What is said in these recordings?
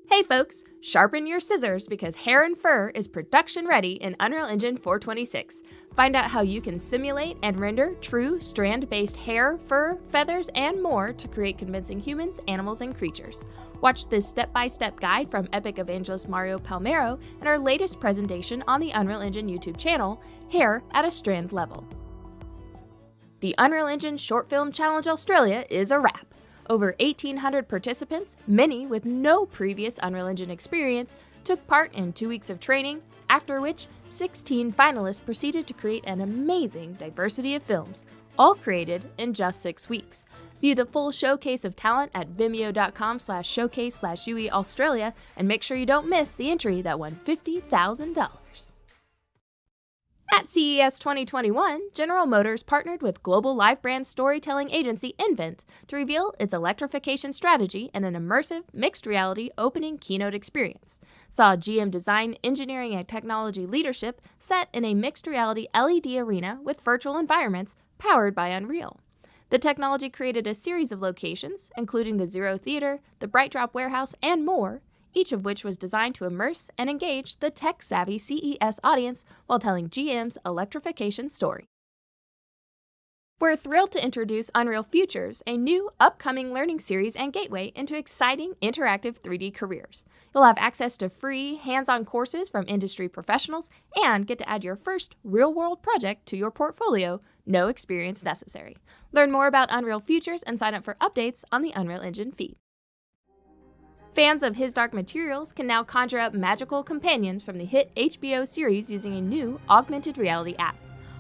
Hey folks, sharpen your scissors because Hair and Fur is production ready in Unreal Engine 426. Find out how you can simulate and render true strand-based hair, fur, feathers, and more to create convincing humans, animals, and creatures. Watch this step-by-step guide from Epic Evangelist Mario Palmero in our latest presentation on the Unreal Engine YouTube channel, Hair at a Strand Level. The Unreal Engine Short Film Challenge Australia is a wrap. Over 1,800 participants, many with no previous Unreal Engine experience, took part in 2 weeks of training, after which 16 finalists proceeded to create an amazing diversity of films, all created in just 6 weeks. View the full showcase of talent at vimeo.com/showcase/UE Australia and make sure you don't miss the entry that won $50,000. At CES 2021, General Motors partnered with global live brand storytelling agency Invent to reveal its electrification strategy in an immersive, mixed reality opening keynote experience. Saw GM design, engineering, and technology leadership set in a mixed reality LED arena with virtual environments powered by Unreal. The technology created a series of locations, including the Zero Theater, the Bright Drop Warehouse, and more, each of which was designed to immerse and engage the tech-savvy CES audience while telling GM's electrification story. We're thrilled to introduce Unreal Futures, a new, upcoming learning series and gateway into exciting, interactive 3D careers. You'll have access to free, hands-on courses from industry professionals and get to add your first real-world project to your portfolio, no experience necessary. Learn more about Unreal Futures and sign up for updates on the Unreal Engine feed. Fans of His Dark Materials can now conjure up magical companions from the hit HBO series using a new augmented reality app.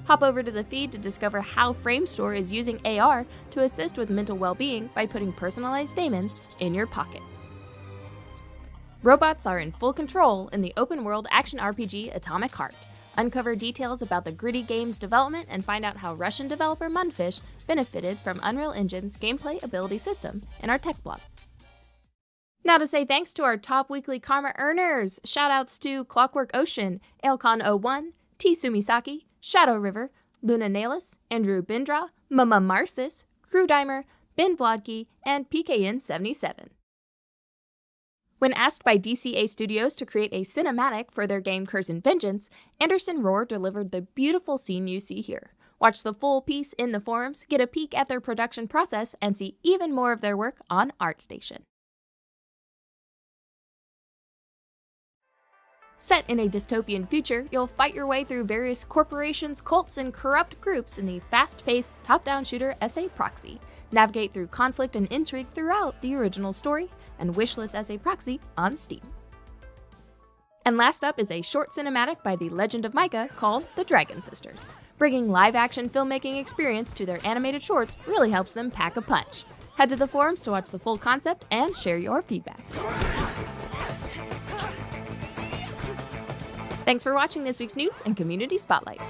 Hop over to the feed to discover how Framestore is using AR to assist with mental well-being by putting personalized daemons in your pocket. Robots are in full control in the open-world action RPG Atomic Heart. Uncover details about the gritty game's development and find out how Russian developer Mundfish benefited from Unreal Engine's gameplay ability system in our tech blog. Now to say thanks to our top weekly karma earners, shoutouts to Clockwork Ocean, Ailcon01, T. Sumisaki, Shadow River, Luna Nalis, Andrew Bindra, Mama Marcis, Crewdimer, Ben Vlodke, and PKN77. When asked by DCA Studios to create a cinematic for their game Curse and Vengeance, Anderson Rohr delivered the beautiful scene you see here. Watch the full piece in the forums, get a peek at their production process, and see even more of their work on ArtStation. Set in a dystopian future, you'll fight your way through various corporations, cults, and corrupt groups in the fast-paced, top-down shooter SA Proxy. Navigate through conflict and intrigue throughout the original story, and wishlist SA Proxy on Steam. And last up is a short cinematic by the Legend of Micah called The Dragon Sisters. Bringing live-action filmmaking experience to their animated shorts really helps them pack a punch. Head to the forums to watch the full concept and share your feedback. Thanks for watching this week's news and community spotlight.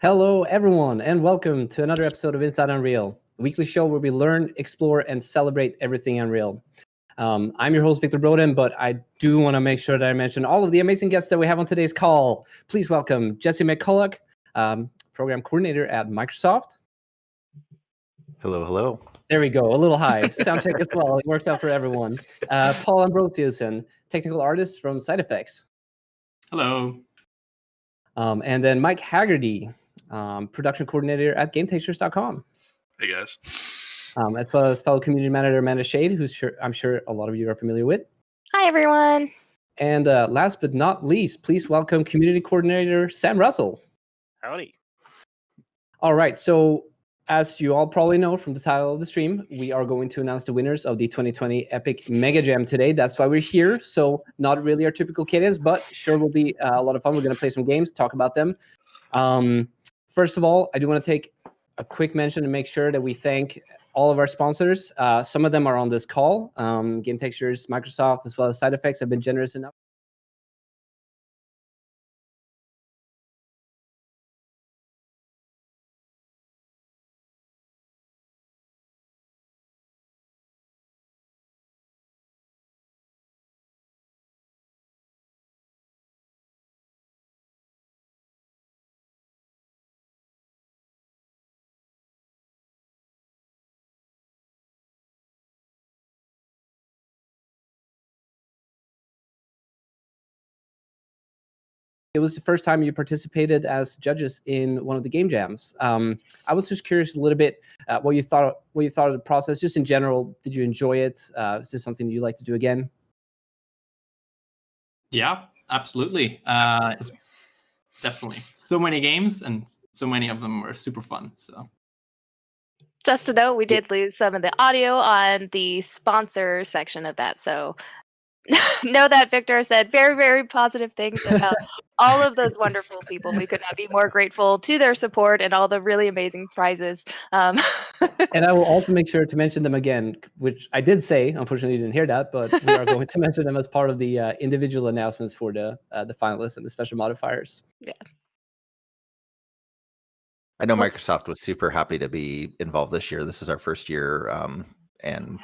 Hello, everyone, and welcome to another episode of Inside Unreal, a weekly show where we learn, explore, and celebrate everything Unreal. I'm your host, Victor Broden, but I do want to make sure that I mention all of the amazing guests that we have on today's call. Please welcome Jesse McCulloch, Program Coordinator at Microsoft. Hello, hello. There we go, a little high. Sound check as well, it works out for everyone. Paul Ambrosiusen, Technical Artist from Side Effects. Hello. And then Mike Haggerty, Production Coordinator at GameTextures.com. Hey guys. As well as fellow community manager Amanda Shade, who I'm sure a lot of you are familiar with. Hi, everyone. And last but not least, please welcome community coordinator Sam Russell. Howdy. All right, so as you all probably know from the title of the stream, we are going to announce the winners of the 2020 Epic Mega Jam today. That's why we're here. So not really our typical cadence, but sure will be a lot of fun. We're going to play some games, talk about them. First of all, I do want to take a quick mention to make sure that we thank all of our sponsors. Some of them are on this call. Game Textures, Microsoft, as well as Side Effects have been generous enough it was the first time you participated as judges in one of the game jams. I was just curious a little bit what you thought of the process, just in general. Did you enjoy it? Is this something you like to do again? Yeah, absolutely. Definitely. So many games, and so many of them were super fun. So. Just to note, we did lose some of the audio on the sponsor section of that. So know that Victor said very, very positive things about all of those wonderful people. We could not be more grateful to their support and all the really amazing prizes. And I will also make sure to mention them again, which I did say. Unfortunately, you didn't hear that, but we are going to mention them as part of the individual announcements for the finalists and the special modifiers. Yeah. I know Microsoft was super happy to be involved this year. This is our first year, and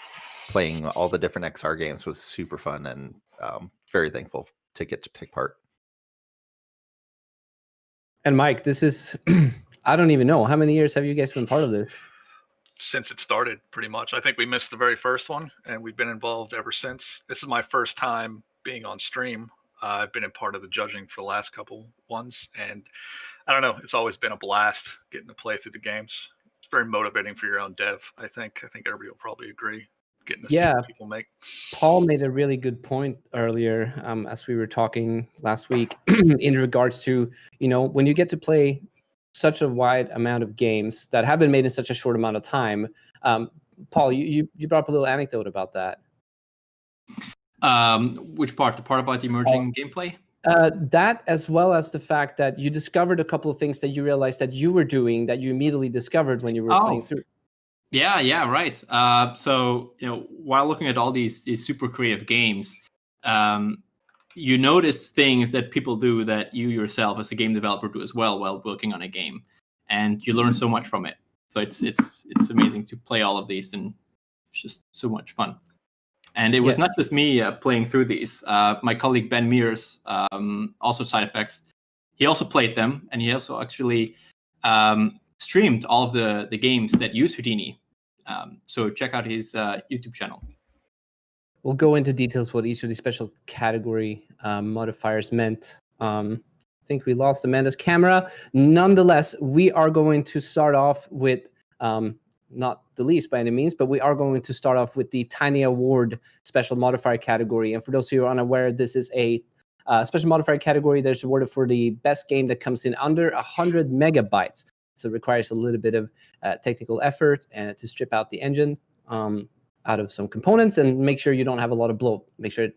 playing all the different XR games was super fun, and very thankful to get to take part. And Mike, this is, I don't even know, how many years have you guys been part of this? Since it started, pretty much. I think we missed the very first one, and we've been involved ever since. This is my first time being on stream. I've been a part of the judging for the last couple ones, and I don't know, it's always been a blast getting to play through the games. It's very motivating for your own dev, I think. I think everybody will probably agree, getting to see what people make. Paul made a really good point earlier as we were talking last week in regards to, when you get to play such a wide amount of games that have been made in such a short amount of time. Paul, you brought up a little anecdote about that. Which part? The part about the emerging gameplay? That, as well as the fact that you discovered a couple of things that you realized that you were doing that you immediately discovered when you were playing through. Yeah, right. So, while looking at all these super creative games, you notice things that people do that you yourself as a game developer do as well while working on a game, and you learn so much from it. So it's amazing to play all of these, and it's just so much fun. And it was not just me playing through these. My colleague Ben Mears, also Side Effects, he also played them, and he also actually streamed all of the games that use Houdini. So check out his YouTube channel. We'll go into details what each of these special category modifiers meant. I think we lost Amanda's camera. Nonetheless, we are going to start off with not the least by any means, but we are going to start off with the Tiny Award special modifier category. And for those of you who are unaware, this is a special modifier category that's awarded for the best game that comes in under 100 megabytes. So it requires a little bit of technical effort to strip out the engine out of some components and make sure you don't have a lot of bloat. Make sure it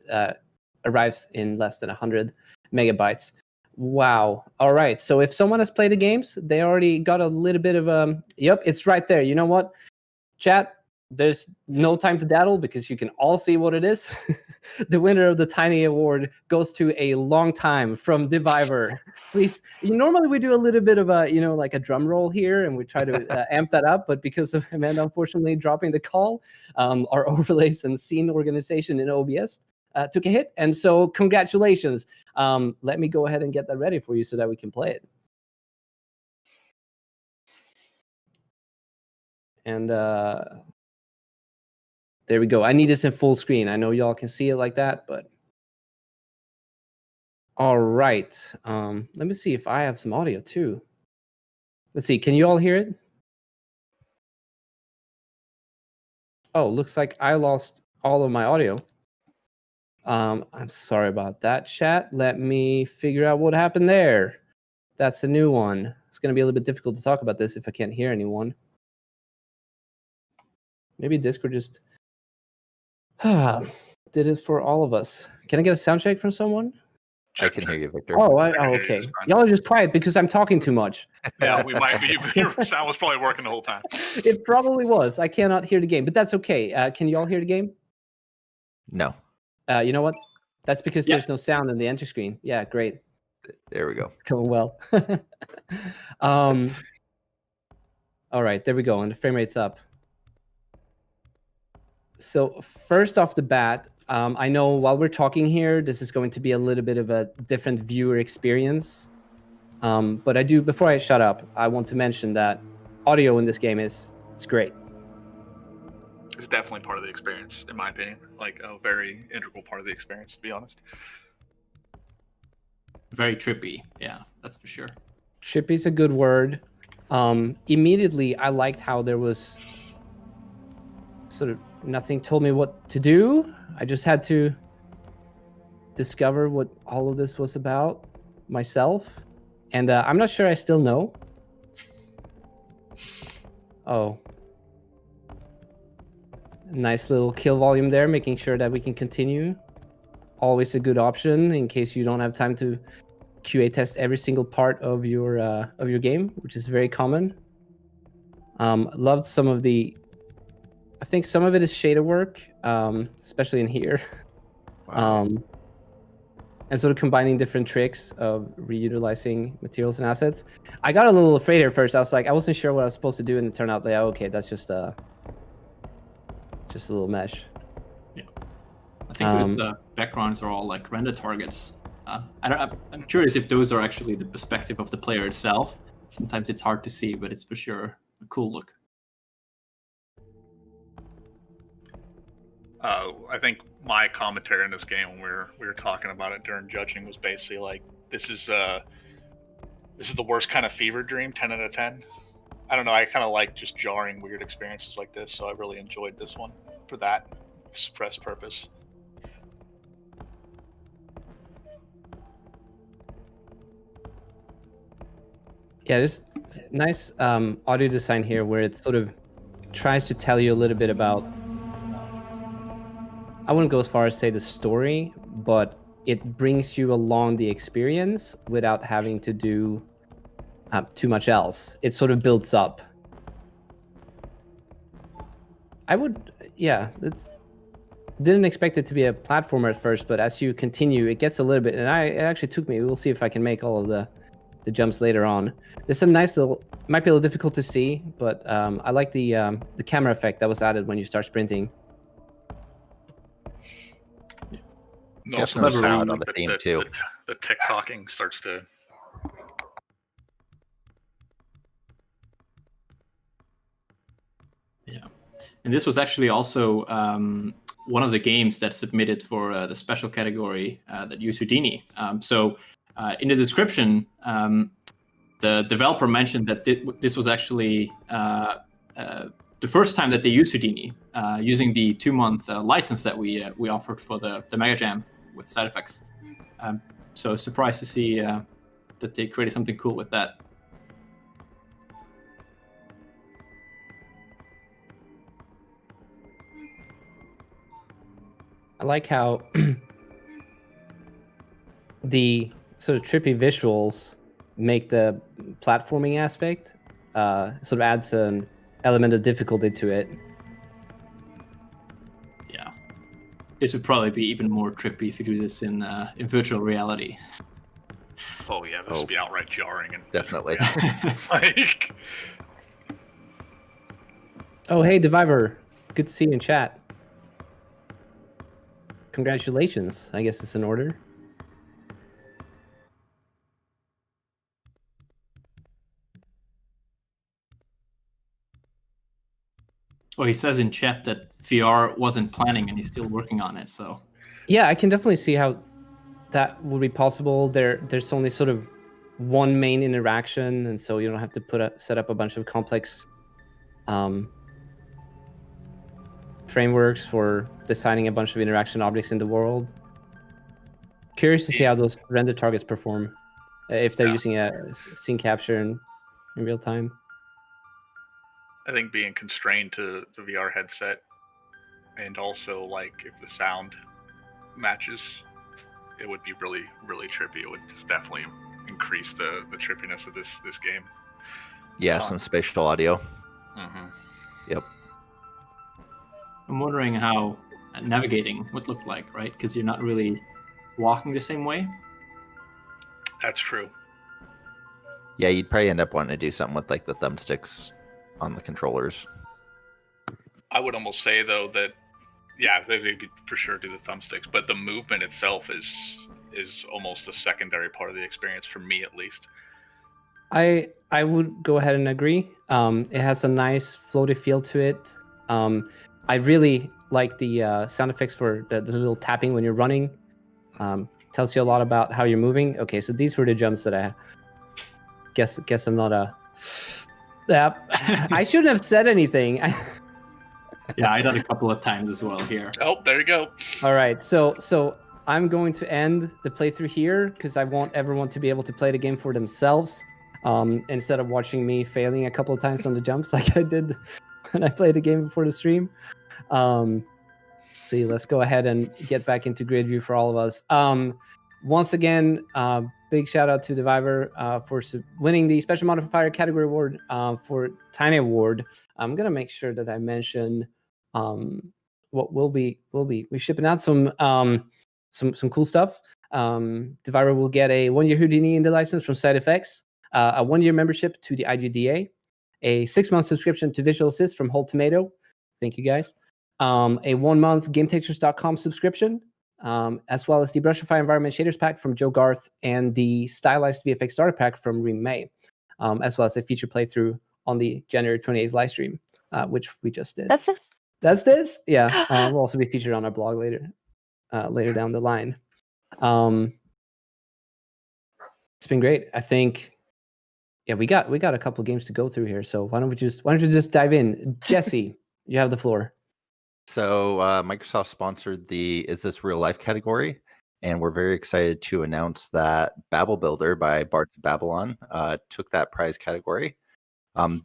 arrives in less than 100 megabytes. Wow. All right. So if someone has played the games, they already got a little bit of yep, it's right there. You know what? Chat, there's no time to daddle because you can all see what it is. The winner of the Tiny Award goes to a long time from Deviver. Please. Normally we do a little bit of a, like a drum roll here, and we try to amp that up. But because of Amanda unfortunately dropping the call, our overlays and scene organization in OBS took a hit. And so congratulations. Let me go ahead and get that ready for you so that we can play it. And there we go. I need this in full screen. I know y'all can see it like that, but all right. Let me see if I have some audio too. Let's see. Can you all hear it? Oh, looks like I lost all of my audio. I'm sorry about that, chat. Let me figure out what happened there. That's a new one. It's going to be a little bit difficult to talk about this if I can't hear anyone. Maybe Discord just did it for all of us. Can I get a sound check from someone? I can hear you, Victor. Oh, okay. Y'all are just quiet because I'm talking too much. Yeah, we might be. Your sound was probably working the whole time. It probably was. I cannot hear the game, but that's okay. Can you all hear the game? No. You know what? That's because there's no sound in the enter screen. Yeah, great. There we go. It's going well. All right, there we go. And the frame rate's up. So first off the bat, I know while we're talking here, this is going to be a little bit of a different viewer experience. But before I shut up, I want to mention that audio in this game it's great. It's definitely part of the experience, in my opinion. Like a very integral part of the experience, to be honest. very trippy. Yeah, that's for sure. Trippy is a good word. Immediately, I liked how there was sort of nothing told me what to do. I just had to discover what all of this was about myself. And I'm not sure I still know. Oh. Nice little kill volume there, making sure that we can continue. Always a good option in case you don't have time to QA test every single part of your game, which is very common. Loved some of the... I think some of it is shader work, especially in here. Wow. And sort of combining different tricks of reutilizing materials and assets. I got a little afraid at first. I was like, I wasn't sure what I was supposed to do, and it turned out like, okay, that's just a little mesh. Yeah, I think those backgrounds are all like render targets. I'm curious if those are actually the perspective of the player itself. Sometimes it's hard to see, but it's for sure a cool look. I think my commentary in this game when we were talking about it during judging was basically like, this is the worst kind of fever dream, 10 out of 10. I don't know, I kind of like just jarring weird experiences like this, so I really enjoyed this one for that express purpose. Yeah, there's nice audio design here where it sort of tries to tell you a little bit about, I wouldn't go as far as say the story, but it brings you along the experience without having to do too much else. It sort of builds up. Didn't expect it to be a platformer at first, but as you continue, it gets a little bit, and it actually took me, we'll see if I can make all of the jumps later on. There's some nice little, might be a little difficult to see, but I like the camera effect that was added when you start sprinting. Guess Also, no the sound sound, on the theme too. the tick-tocking starts to... Yeah, and this was actually also one of the games that submitted for the special category that used Houdini. So in the description, the developer mentioned that this was actually the first time that they used Houdini, using the 2-month license that we offered for the Mega Jam with side effects. So surprised to see that they created something cool with that. I like how the sort of trippy visuals make the platforming aspect sort of adds an element of difficulty to it. Yeah, this would probably be even more trippy if you do this in virtual reality. Oh yeah, this would be outright jarring. And Definitely. like... Oh, hey, Deviver. Good to see you in chat. Congratulations. I guess it's in order. Well, he says in chat that VR wasn't planning and he's still working on it, so... Yeah, I can definitely see how that would be possible. There's only sort of one main interaction, and so you don't have to set up a bunch of complex frameworks for designing a bunch of interaction objects in the world. Curious to see how those render targets perform, if they're using a scene capture in real time. I think being constrained to the VR headset, and also like if the sound matches, it would be really, really trippy. It would just definitely increase the trippiness of this game. Yeah, some spatial audio. Mm-hmm. Yep. I'm wondering how navigating would look like, right? Because you're not really walking the same way. That's true. Yeah, you'd probably end up wanting to do something with like the thumbsticks on the controllers. I would almost say though that, yeah, they could for sure do the thumbsticks, but the movement itself is almost a secondary part of the experience for me, at least. I would go ahead and agree. It has a nice floaty feel to it. I really like the sound effects for the little tapping when you're running. tells you a lot about how you're moving. Okay, so these were the jumps that I guess I'm not a. Yeah, I shouldn't have said anything. Yeah, I did a couple of times as well here. Oh, there you go. All right, so I'm going to end the playthrough here because I want everyone to be able to play the game for themselves, instead of watching me failing a couple of times on the jumps like I did when I played the game before the stream. See, let's go ahead and get back into grid view for all of us. Once again, big shout out to Deviver for winning the Special Modifier Category Award for Tiny Award. I'm gonna make sure that I mention what we'll be shipping out some cool stuff. Deviver will get a 1-year Houdini Indie license from SideFX, a 1-year membership to the IGDA, a 6-month subscription to Visual Assist from Whole Tomato. Thank you guys. A 1-month GameTextures.com subscription, as well as the Brushify Environment Shaders Pack from Joe Garth and the Stylized VFX Starter Pack from Reem May, as well as a feature playthrough on the January 28th live stream, which we just did. That's this. Yeah. We'll also be featured on our blog later down the line. It's been great. I think, yeah, we got a couple games to go through here. So why don't you just dive in? Jesse, you have the floor. So Microsoft sponsored the Is This Real Life category, and we're very excited to announce that Babel Builder by Bards of Babylon took that prize category.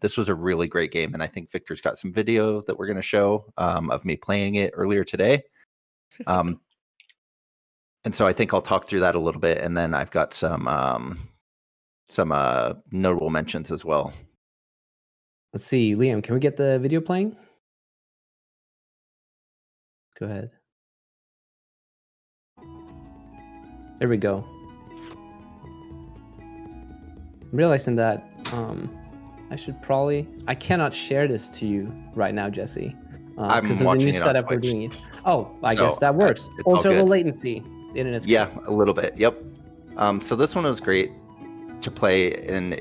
This was a really great game, and I think Victor's got some video that we're going to show of me playing it earlier today. And so I think I'll talk through that a little bit, and then I've got some notable mentions as well. Let's see, Liam, can we get the video playing? Go ahead. There we go. I'm realizing that I cannot share this to you right now, Jesse, because of the new setup we're doing it. Oh, I guess that works. Ultra-low latency. The internet's good. A little bit. Yep. So this one was great to play, and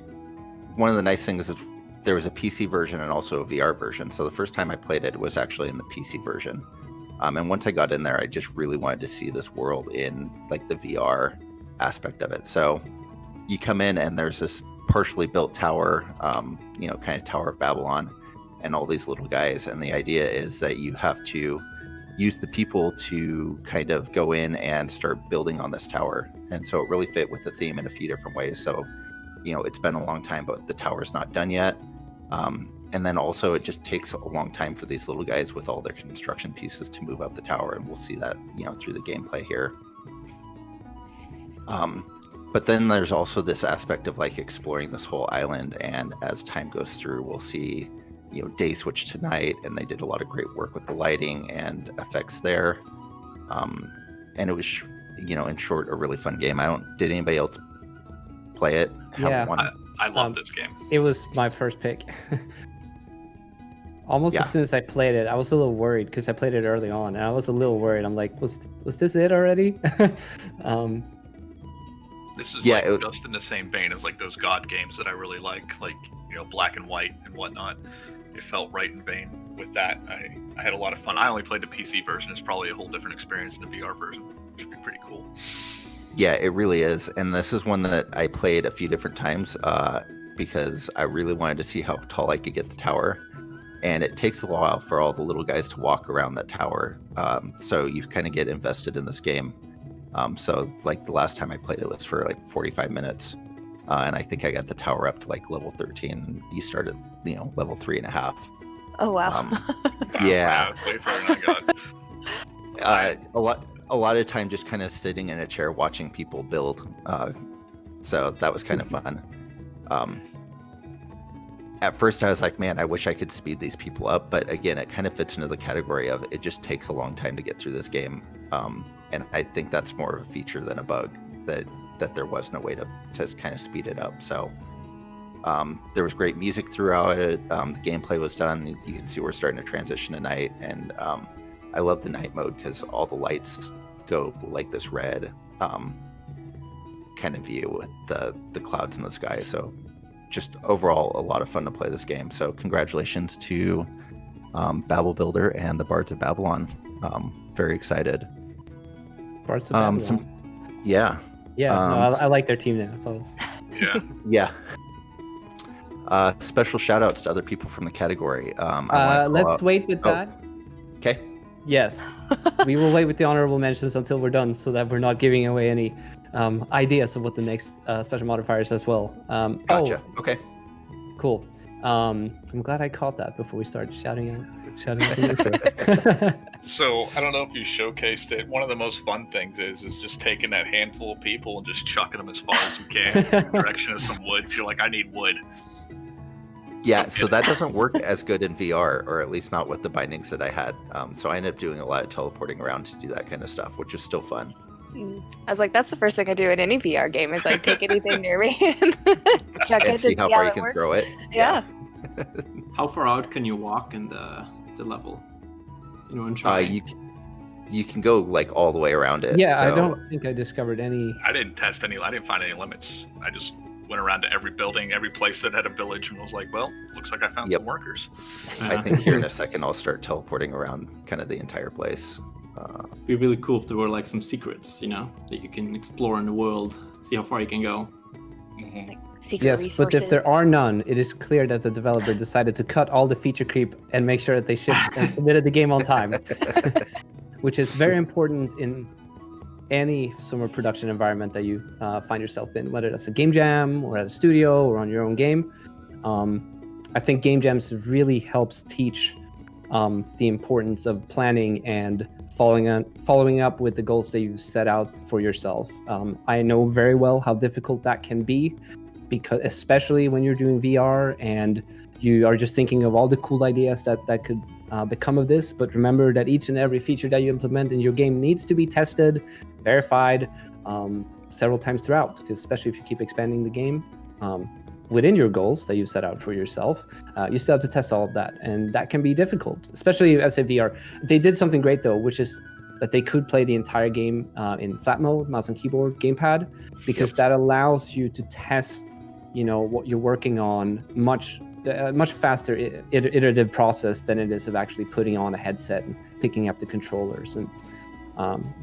one of the nice things is there was a PC version and also a VR version. So the first time I played it was actually in the PC version. And once I got in there, I just really wanted to see this world in like the VR aspect of it. So you come in and there's this partially built tower, kind of Tower of Babylon, and all these little guys. And the idea is that you have to use the people to kind of go in and start building on this tower. And so it really fit with the theme in a few different ways. So, it's been a long time, but the tower's not done yet. And then also it just takes a long time for these little guys with all their construction pieces to move up the tower. And we'll see that, through the gameplay here. But then there's also this aspect of like exploring this whole island. And as time goes through, we'll see, day switch to night. And they did a lot of great work with the lighting and effects there. And it was, in short, a really fun game. Did anybody else play it? Yeah. I love this game. It was my first pick. Almost as soon as I played it, I was a little worried because I played it early on, and I was a little worried. I'm like, was this it already? This is just in the same vein as like those God games that I really like Black and White and whatnot. It felt right in vein with that. I had a lot of fun. I only played the PC version. It's probably a whole different experience than the VR version, which would be pretty cool. Yeah, it really is. And this is one that I played a few different times because I really wanted to see how tall I could get the tower. And it takes a while for all the little guys to walk around that tower. So you kind of get invested in this game. So like the last time I played it was for like 45 minutes. And I think I got the tower up to like level 13. And you start at, level 3.5. Oh, wow. Yeah. Way further than I got. A lot of time just kind of sitting in a chair watching people build. So that was kind of fun. At first I was like, man, I wish I could speed these people up. But again, it kind of fits into the category of it just takes a long time to get through this game. And I think that's more of a feature than a bug, that there was no way to kind of speed it up. So there was great music throughout it. The gameplay was done. You can see we're starting to transition to night. And I love the night mode because all the lights go like this red kind of view with the clouds in the sky. So just overall a lot of fun to play this game. So congratulations to Babel Builder and the Bards of Babylon. Very excited. Bards of Babylon. Yeah. Yeah, I like their team now, fellas. Yeah. Yeah. Special shout outs to other people from the category. Let's wait with that. Okay. Yes. We will wait with the honorable mentions until we're done so that we're not giving away any ideas of what the next special modifiers as well. Gotcha. Okay. Cool. I'm glad I caught that before we started shouting out. The So I don't know if you showcased it. One of the most fun things is just taking that handful of people and just chucking them as far as you can in the direction of some woods. You're like, I need wood. Yeah, so that doesn't work as good in VR, or at least not with the bindings that I had. So I ended up doing a lot of teleporting around to do that kind of stuff, which is still fun. I was like, that's the first thing I do in any VR game is like take anything near me and check it And to see how far you it can works. throw it. Yeah. How far out can you walk in the level? Anyone try? You can go like all the way around it. Yeah, so... I don't think I discovered any. I didn't find any limits. I just went around to every building, every place that had a village, and was like, well, looks like I found some workers. I think here in a second I'll start teleporting around kind of the entire place. It'd be really cool if there were like some secrets, that you can explore in the world, see how far you can go. Mhm. Secret Yes, resources. but if there are none, it is clear that the developer decided to cut all the feature creep and make sure that they shipped and submitted the game on time, which is very important in any summer production environment that you find yourself in, whether that's a game jam or at a studio or on your own game. I think game jams really helps teach the importance of planning and following up with the goals that you set out for yourself. I know very well how difficult that can be, because especially when you're doing VR and you are just thinking of all the cool ideas that could become of this. But remember that each and every feature that you implement in your game needs to be tested, verified several times throughout, because especially if you keep expanding the game within your goals that you set out for yourself, you still have to test all of that. And that can be difficult, especially as a VR. They did something great though, which is that they could play the entire game in flat mode, mouse and keyboard, gamepad, because that allows you to test what you're working on much faster iterative process than it is of actually putting on a headset and picking up the controllers and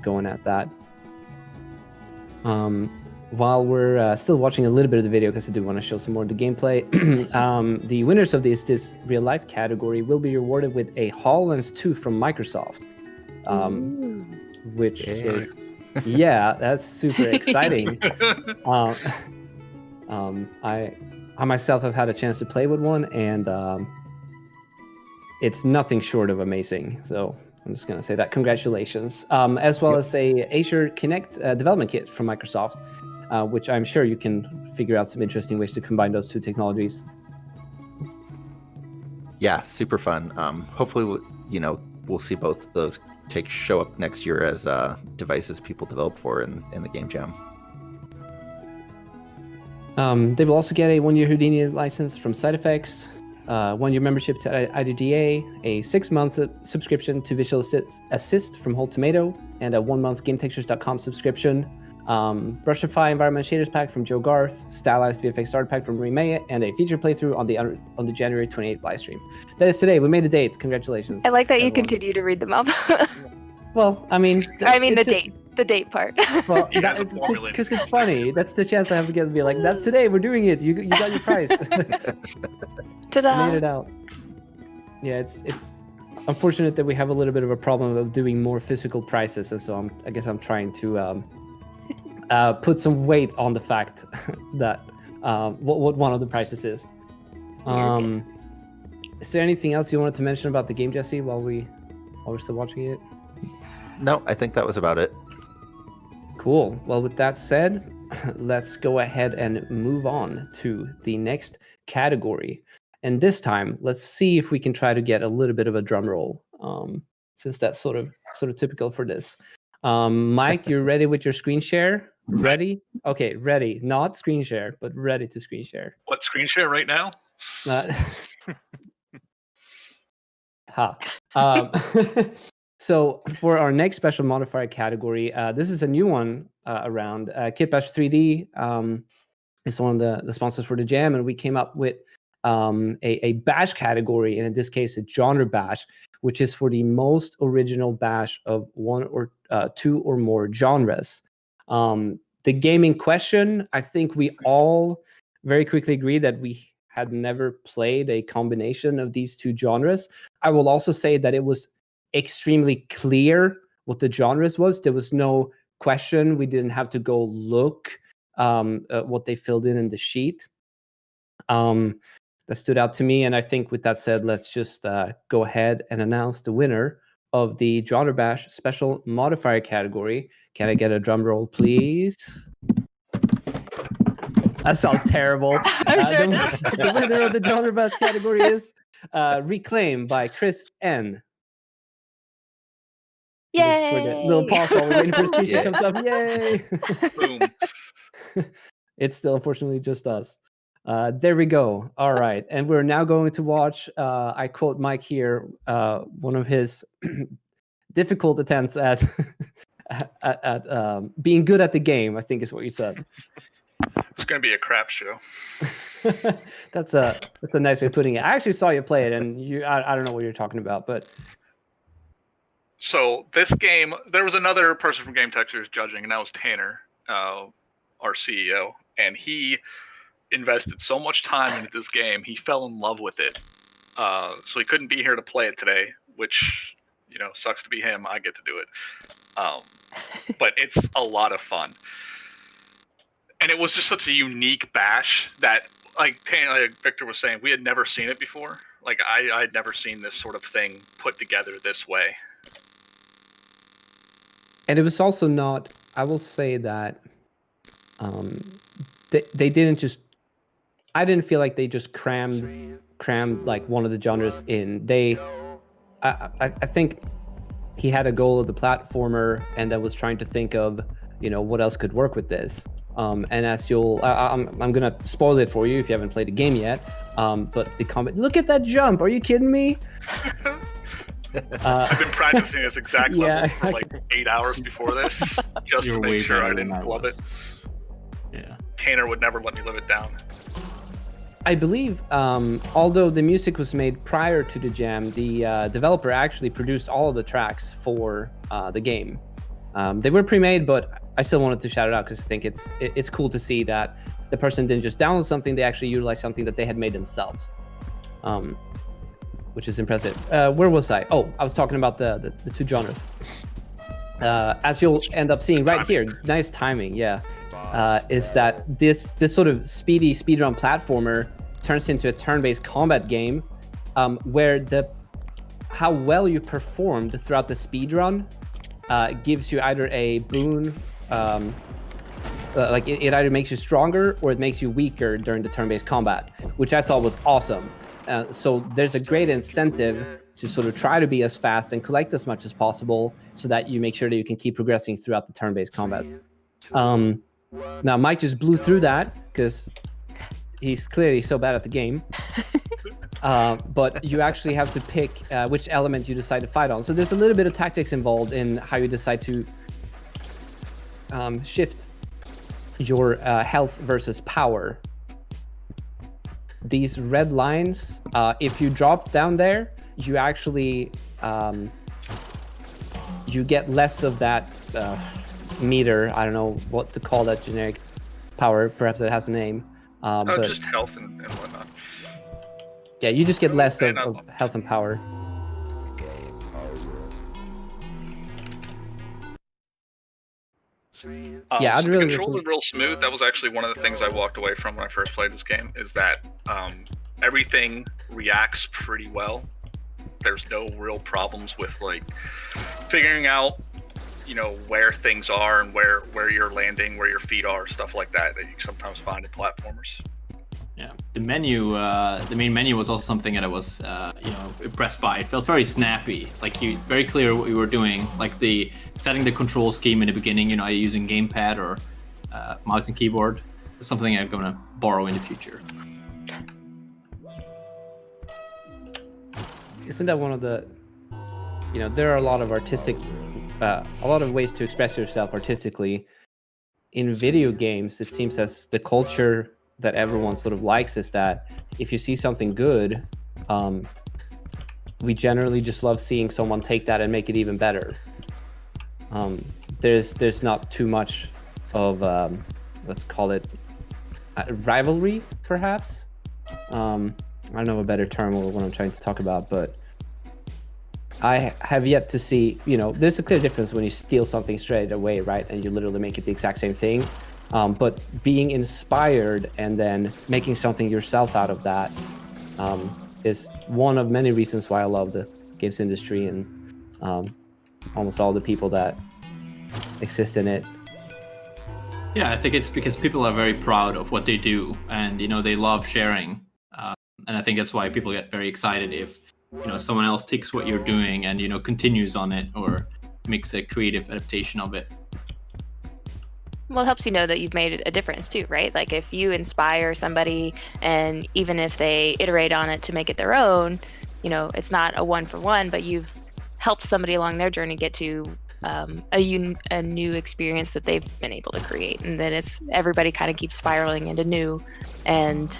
going at that. While we're still watching a little bit of the video, because I do want to show some more of the gameplay, the winners of this real life category will be rewarded with a HoloLens 2 from Microsoft, which is that's super exciting. I myself have had a chance to play with one, and it's nothing short of amazing. So I'm just going to say that. Congratulations. As well as a Azure Kinect development kit from Microsoft, which I'm sure you can figure out some interesting ways to combine those two technologies. Yeah, super fun. Hopefully, we'll see both of those show up next year as devices people develop for in the Game Jam. They will also get a 1-year Houdini license from SideFX, 1-year membership to IDDA, a 6-month subscription to Visual Assist from Whole Tomato, and a 1-month GameTextures.com subscription. Brushify Environment Shaders Pack from Joe Garth, Stylized VFX Starter Pack from Remaya, and a feature playthrough on the January 28th live stream. That is today. We made the date. Congratulations. I like that you everyone. continue to read them up. Well, I mean, the date part. Well, You guys are formulating because it's things. funny. That's the chance I have to get to be like, that's today. We're doing it. You got your prize. Ta-da! Made it out. Yeah, it's unfortunate that we have a little bit of a problem of doing more physical prizes, and so I guess I'm trying to put some weight on the fact that what one of the prizes is. Is there anything else you wanted to mention about the game, Jesse, while we're still watching it? No, I think that was about it. Cool. Well, with that said, let's go ahead and move on to the next category. And this time, let's see if we can try to get a little bit of a drum roll, since that's sort of typical for this. Mike, you're ready with your screen share? Ready? Okay, ready. Not screen share, but ready to screen share. What, screen share right now? So for our next special modifier category, this is a new one around. Kitbash 3D is one of the sponsors for the jam, and we came up with a bash category, and in this case, a genre bash, which is for the most original bash of one or two or more genres. The game in question, I think we all very quickly agreed that we had never played a combination of these two genres. I will also say that it was extremely clear what the genres was. There was no question. We didn't have to go look at what they filled in the sheet. That stood out to me. And I think with that said, let's just go ahead and announce the winner of the Genre Bash special modifier category. Can I get a drum roll, please? That sounds terrible. I'm sure it does. The winner of the Genre Bash category is Reclaim by Chris N. Just for the little pause while we're waiting for Strisha Yeah. comes up. Yay! Boom. It's still unfortunately just us. There we go. All right. And we're now going to watch, I quote Mike here, one of his difficult attempts at being good at the game, I think is what you said. It's going to be a crap show. That's a nice way of putting it. I actually saw you play it, and I don't know what you're talking about, but So this game, there was another person from Game Textures judging, and that was Tanner, our CEO, and he invested so much time into this game, he fell in love with it. So he couldn't be here to play it today, which, sucks to be him. I get to do it. But it's a lot of fun. And it was just such a unique bash that, like Victor was saying, we had never seen it before. Like, I had never seen this sort of thing put together this way. and it was also not. I will say that they didn't just. I didn't feel like they just crammed like one of the genres in. I think he had a goal of the platformer, and that was trying to think of what else could work with this. And as I'm gonna spoil it for you if you haven't played the game yet. But the comment, look at that jump! Are you kidding me? I've been practicing this exact level Yeah, for like 8 hours before this, just You're to way make sure I better than didn't I love it. was. Yeah. Tanner would never let me live it down. I believe, although the music was made prior to the jam, the developer actually produced all of the tracks for the game. They were pre-made, but I still wanted to shout it out because I think it's cool to see that the person didn't just download something; they actually utilized something that they had made themselves, which is impressive. Where was I? Oh, I was talking about the two genres. As you'll end up seeing right here, nice timing, yeah. Is that this sort of speedy speedrun platformer turns into a turn-based combat game, where how well you performed throughout the speedrun gives you either a boon, like it either makes you stronger or it makes you weaker during the turn-based combat, which I thought was awesome. So there's a great incentive to sort of try to be as fast and collect as much as possible so that you make sure that you can keep progressing throughout the turn-based combat. Now, Mike just blew through that because he's clearly so bad at the game. But you actually have to pick which element you decide to fight on. So there's a little bit of tactics involved in how you decide to shift your health versus power. These red lines, if you drop down there, you actually you get less of that meter. I don't know what to call that generic power. Perhaps it has a name. But Just health and whatnot. yeah, you just get less of health and power. Yeah, I'd so really the controls recommend- are real smooth. That was actually one of the things I walked away from when I first played this game. Is that everything reacts pretty well. There's no real problems with like figuring out, where things are and where you're landing, where your feet are, stuff like that you sometimes find in platformers. Yeah, the menu, the main menu was also something that I was, impressed by. It felt very snappy, like very clear what you were doing, like the setting the control scheme in the beginning. Using gamepad or mouse and keyboard. It's something I'm gonna borrow in the future. Isn't that one of the, there are a lot of artistic, a lot of ways to express yourself artistically. In video games, it seems as the culture that everyone sort of likes is that if you see something good, we generally just love seeing someone take that and make it even better. There's not too much let's call it rivalry, perhaps. I don't know a better term or what I'm trying to talk about, but I have yet to see, there's a clear difference when you steal something straight away, right? And you literally make it the exact same thing. But being inspired and then making something yourself out of that is one of many reasons why I love the games industry and almost all the people that exist in it. Yeah, I think it's because people are very proud of what they do, and they love sharing. And I think that's why people get very excited if someone else takes what you're doing and continues on it or makes a creative adaptation of it. Well, it helps you know that you've made a difference too, right? Like if you inspire somebody, and even if they iterate on it to make it their own, it's not a 1-for-1, but you've helped somebody along their journey get to a new experience that they've been able to create, and then everybody kind of keeps spiraling into new and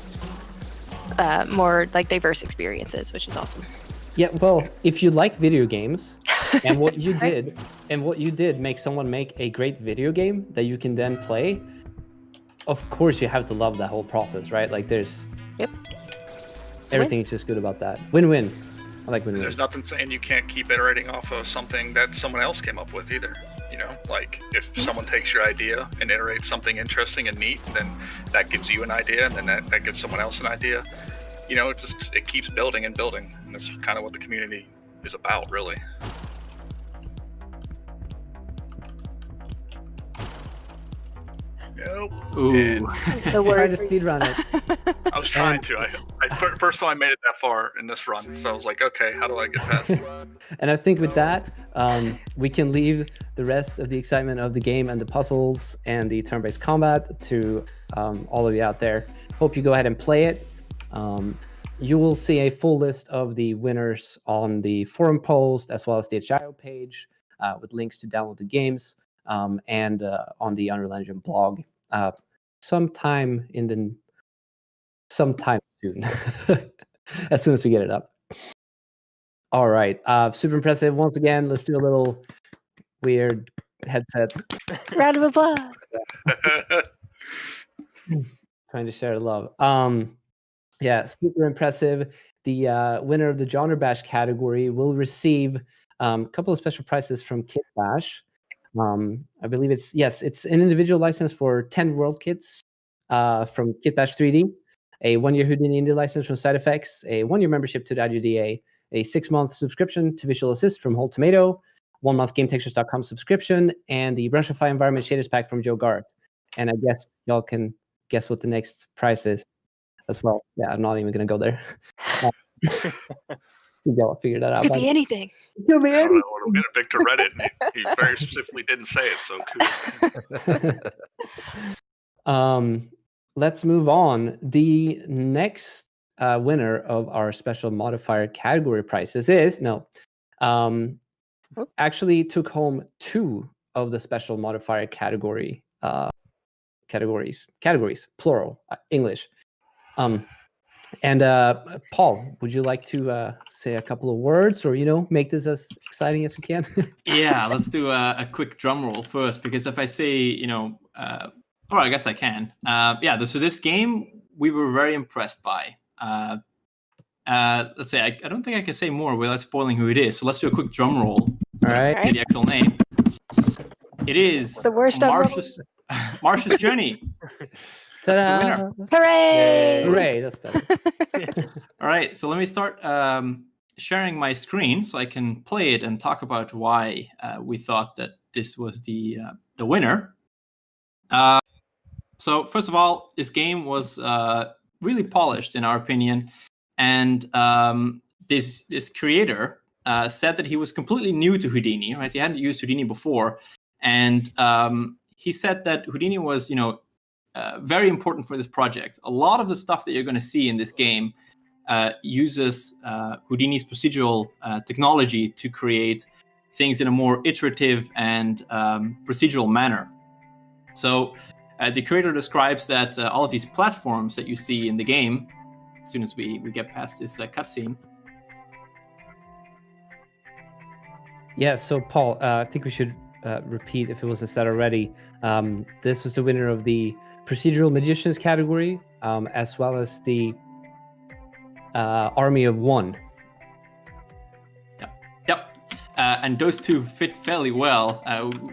more like diverse experiences, which is awesome. Yeah, well, if you like video games and what you did make someone make a great video game that you can then play, of course you have to love that whole process, right? Like everything's just good about that. Win-win. I like win-win. There's nothing saying you can't keep iterating off of something that someone else came up with either. Like if someone takes your idea and iterates something interesting and neat, then that gives you an idea, and then that gives someone else an idea. It keeps building and building, and that's kind of what the community is about, really. Nope. Ooh. The word Try to speedrun it. I was trying to. First time I made it that far in this run, so I was like, okay, how do I get past it? And I think with that, we can leave the rest of the excitement of the game and the puzzles and the turn-based combat to all of you out there. Hope you go ahead and play it. You will see a full list of the winners on the forum post, as well as the itch.io page with links to download the games, and on the Unreal Engine blog sometime soon, as soon as we get it up. All right, super impressive. Once again, let's do a little weird headset. Round of applause. Trying to share the love. Yeah, super impressive. The winner of the Genre Bash category will receive a couple of special prizes from Kit Bash. I believe it's an individual license for 10 world kits from Kit Bash 3D, a 1-year Houdini Indie license from Side Effects, a 1-year membership to the IGDA, a 6-month subscription to Visual Assist from Whole Tomato, 1-month GameTextures.com subscription, and the Rushify Environment Shaders Pack from Joe Garth. And I guess y'all can guess what the next prize is as well. Yeah, I'm not even going to go there. Y'all figure that out. Could be anything. Could be I don't anything. know what I'm gonna pick to Reddit. And he very specifically didn't say it, so kudos. Let's move on. The next winner of our special modifier category prizes actually took home 2 of the special modifier categories, plural, English. And Paul, would you like to say a couple of words, or make this as exciting as we can? Yeah, let's do a quick drum roll first, because if I say, or I guess I can. So this game we were very impressed by. Let's say I don't think I can say more without spoiling who it is. So let's do a quick drum roll. All right. Get the actual name. It is The worst Marsh's Journey. That's the winner. Hooray! Hooray! That's better. All right, so let me start sharing my screen so I can play it and talk about why we thought that this was the winner. So first of all, this game was really polished in our opinion, and this creator said that he was completely new to Houdini. Right, he hadn't used Houdini before, and he said that Houdini was, very important for this project. A lot of the stuff that you're going to see in this game uses Houdini's procedural technology to create things in a more iterative and procedural manner. So the creator describes that all of these platforms that you see in the game, as soon as we get past this cutscene. Yeah, so Paul, I think we should repeat if it wasn't said already. This was the winner of the Procedural Magicians category, as well as the Army of One. Yep. And those two fit fairly well.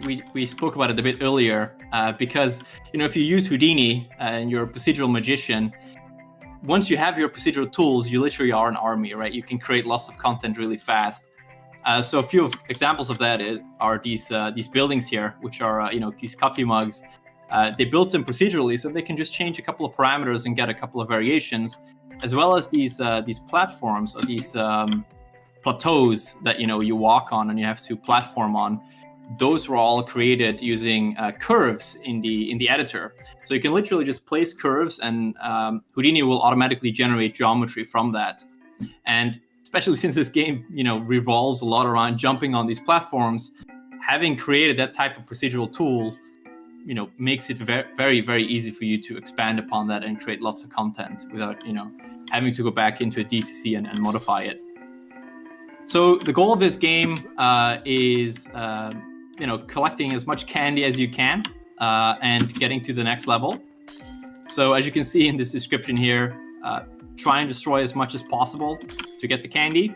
We spoke about it a bit earlier because if you use Houdini and you're a procedural magician, once you have your procedural tools, you literally are an army, right? You can create lots of content really fast. So a few examples of that are these buildings here, which are these coffee mugs. They built them procedurally, so they can just change a couple of parameters and get a couple of variations, as well as these platforms or these plateaus that you walk on and you have to platform on. Those were all created using curves in the editor. So you can literally just place curves, and Houdini will automatically generate geometry from that. And especially since this game, revolves a lot around jumping on these platforms, having created that type of procedural tool, makes it very, very, very easy for you to expand upon that and create lots of content without, having to go back into a DCC and modify it. So the goal of this game is, collecting as much candy as you can and getting to the next level. So as you can see in this description here, try and destroy as much as possible to get the candy.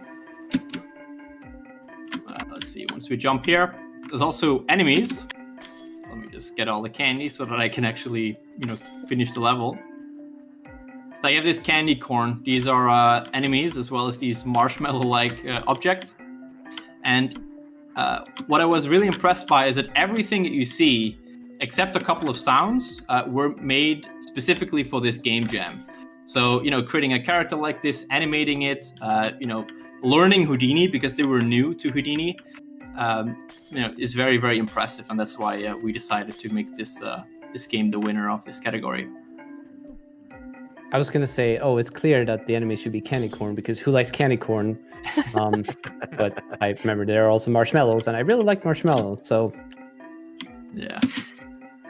Let's see, once we jump here, there's also enemies. Let me just get all the candy so that I can actually, finish the level. So I have this candy corn. These are enemies, as well as these marshmallow-like objects. And what I was really impressed by is that everything that you see, except a couple of sounds, were made specifically for this game jam. So, creating a character like this, animating it, learning Houdini because they were new to Houdini, is very, very impressive. And that's why we decided to make this game the winner of this category. I was going to say, it's clear that the enemy should be candy corn, because who likes candy corn? But I remember there are also marshmallows, and I really like marshmallows. So, yeah.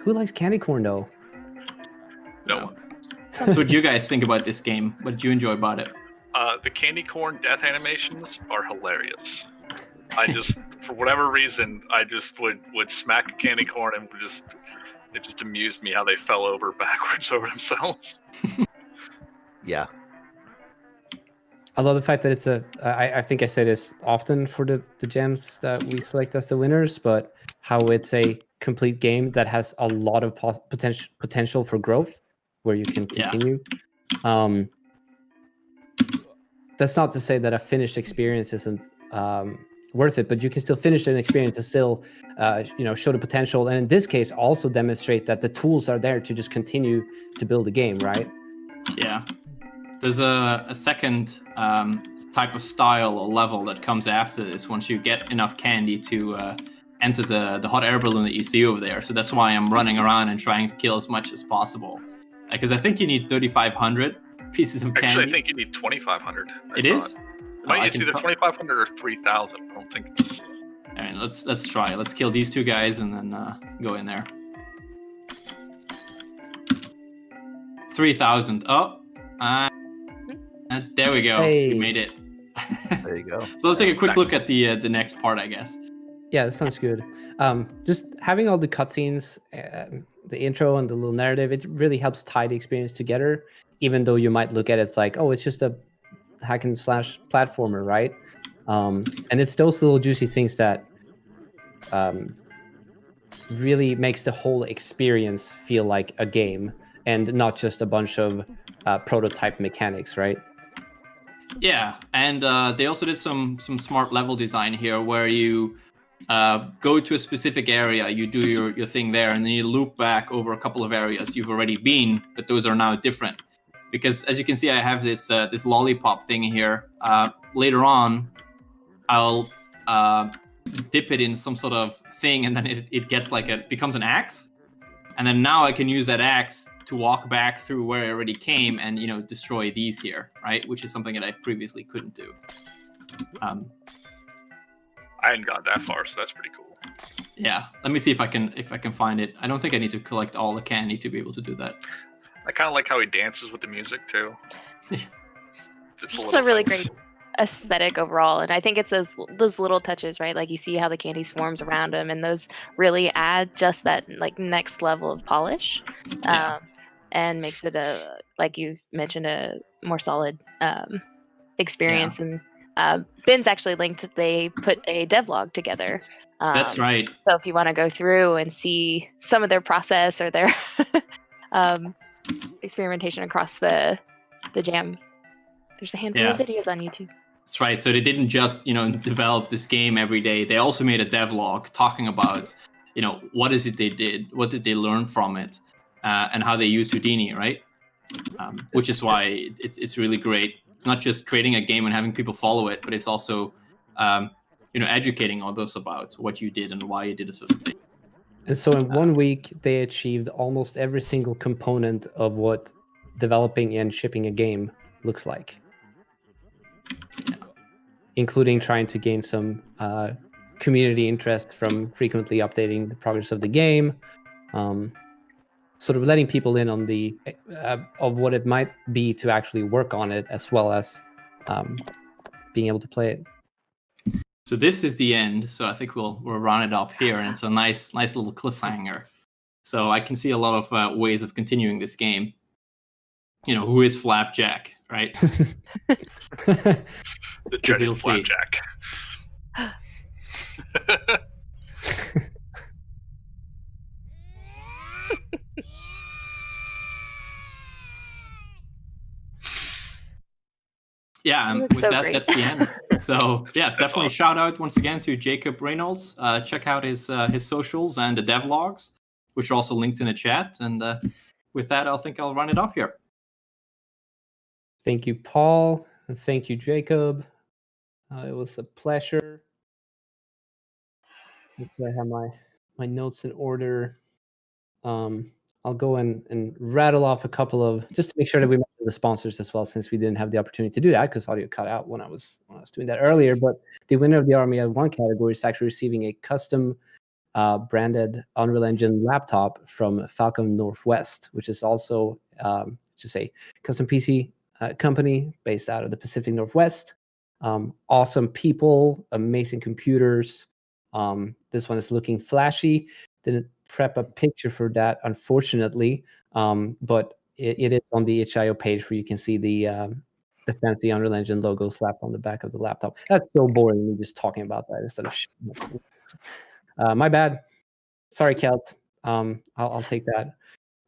Who likes candy corn, though? No one. So what do you guys think about this game? What did you enjoy about it? The candy corn death animations are hilarious. I just, for whatever reason, I just would smack a candy corn and it just amused me how they fell over backwards over themselves. Yeah. I love the fact that it's I think I say this often for the gems that we select as the winners, but how it's a complete game that has a lot of potential for growth, where you can continue. Yeah. That's not to say that a finished experience isn't worth it, but you can still finish an experience and still, show the potential. And in this case, also demonstrate that the tools are there to just continue to build the game, right? Yeah. There's a second type of style or level that comes after this once you get enough candy to enter the hot air balloon that you see over there. So that's why I'm running around and trying to kill as much as possible. Because I think you need 3,500 pieces of candy. Actually, I think you need 2,500. It is? It's either 2,500 or 3,000. I don't think it's... All right, let's try. Let's kill these two guys and then go in there. 3,000. Oh, there we go. Hey. We made it. There you go. So let's take a quick look at the next part, I guess. Yeah, that sounds good. Just having all the cutscenes, the intro and the little narrative, it really helps tie the experience together. Even though you might look at it, it's like, it's just a hack and slash platformer, right? And it's those little juicy things that really makes the whole experience feel like a game and not just a bunch of prototype mechanics, right? Yeah, and they also did some smart level design here where you go to a specific area, you do your thing there, and then you loop back over a couple of areas you've already been, but those are now different. Because as you can see, I have this lollipop thing here. Later on, I'll dip it in some sort of thing, and then it gets becomes an axe. And then now I can use that axe to walk back through where I already came and destroy these here, right? Which is something that I previously couldn't do. I hadn't got that far, so that's pretty cool. Yeah, let me see if I can find it. I don't think I need to collect all the candy to be able to do that. I kind of like how he dances with the music too. It's a really great aesthetic overall. And I think it's those little touches, right? Like you see how the candy swarms around them, and those really add just that like next level of polish, Yeah. and makes it like you've mentioned, a more solid experience. And Ben's actually linked that they put a devlog together. That's right. So if you want to go through and see some of their process or their experimentation across the jam, there's a handful of videos on YouTube. That's right. So they didn't just, develop this game every day. They also made a devlog talking about, what is it they did, what did they learn from it, and how they used Houdini, right? Which is why it's really great. It's not just creating a game and having people follow it, but it's also, educating others about what you did and why you did a certain thing. And so in 1 week, they achieved almost every single component of what developing and shipping a game looks like, including trying to gain some community interest from frequently updating the progress of the game, sort of letting people in on the of what it might be to actually work on it, as well as being able to play it. So this is the end. So I think we'll round it off here, and it's a nice little cliffhanger. So I can see a lot of ways of continuing this game. Who is Flapjack, right? The dreaded you'll see. Flapjack. Yeah, and looks with so that, great. that's the end. So yeah, definitely awesome. shout out once again to Jacob Reynolds. Check out his socials and the devlogs, which are also linked in the chat. And with that, I'll run it off here. Thank you, Paul, and thank you, Jacob. It was a pleasure. I have my notes in order. I'll go and rattle off a couple of, just to make sure that we mention the sponsors as well, since we didn't have the opportunity to do that because audio cut out when I was doing that earlier. But the winner of the Army of One category is actually receiving a custom branded Unreal Engine laptop from Falcon Northwest, which is also just a custom PC company based out of the Pacific Northwest. Awesome people, amazing computers. This one is looking flashy. Didn't prep a picture for that, unfortunately, but it is on the itch.io page where you can see the fancy Unreal Engine logo slapped on the back of the laptop. That's so boring, me just talking about that instead of my bad. Sorry, Kelt. I'll take that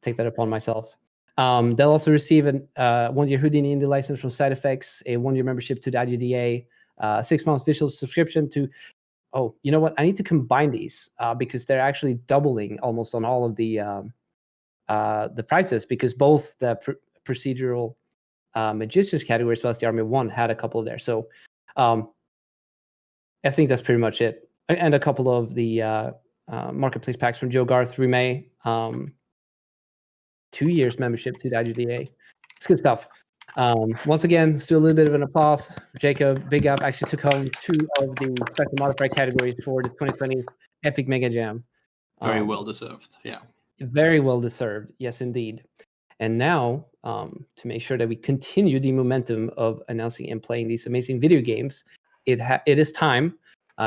upon myself. They'll also receive a 1-year Houdini Indie license from Side Effects, a 1-year membership to the IGDA, 6 months visual subscription to. Oh, you know what? I need to combine these because they're actually doubling almost on all of the prices, because both the procedural magicians category as well as the Army of One had a couple of there. So I think that's pretty much it. And a couple of the marketplace packs from Joe Garth Rumey, 2 years membership to the IGDA. It's good stuff. Once again, let's do a little bit of an applause for Jacob. Big Up actually took home 2 of the special modifier categories for the 2020 Epic Mega Jam. Very well deserved. Yeah. Very well deserved. Yes, indeed. And now, to make sure that we continue the momentum of announcing and playing these amazing video games, it is time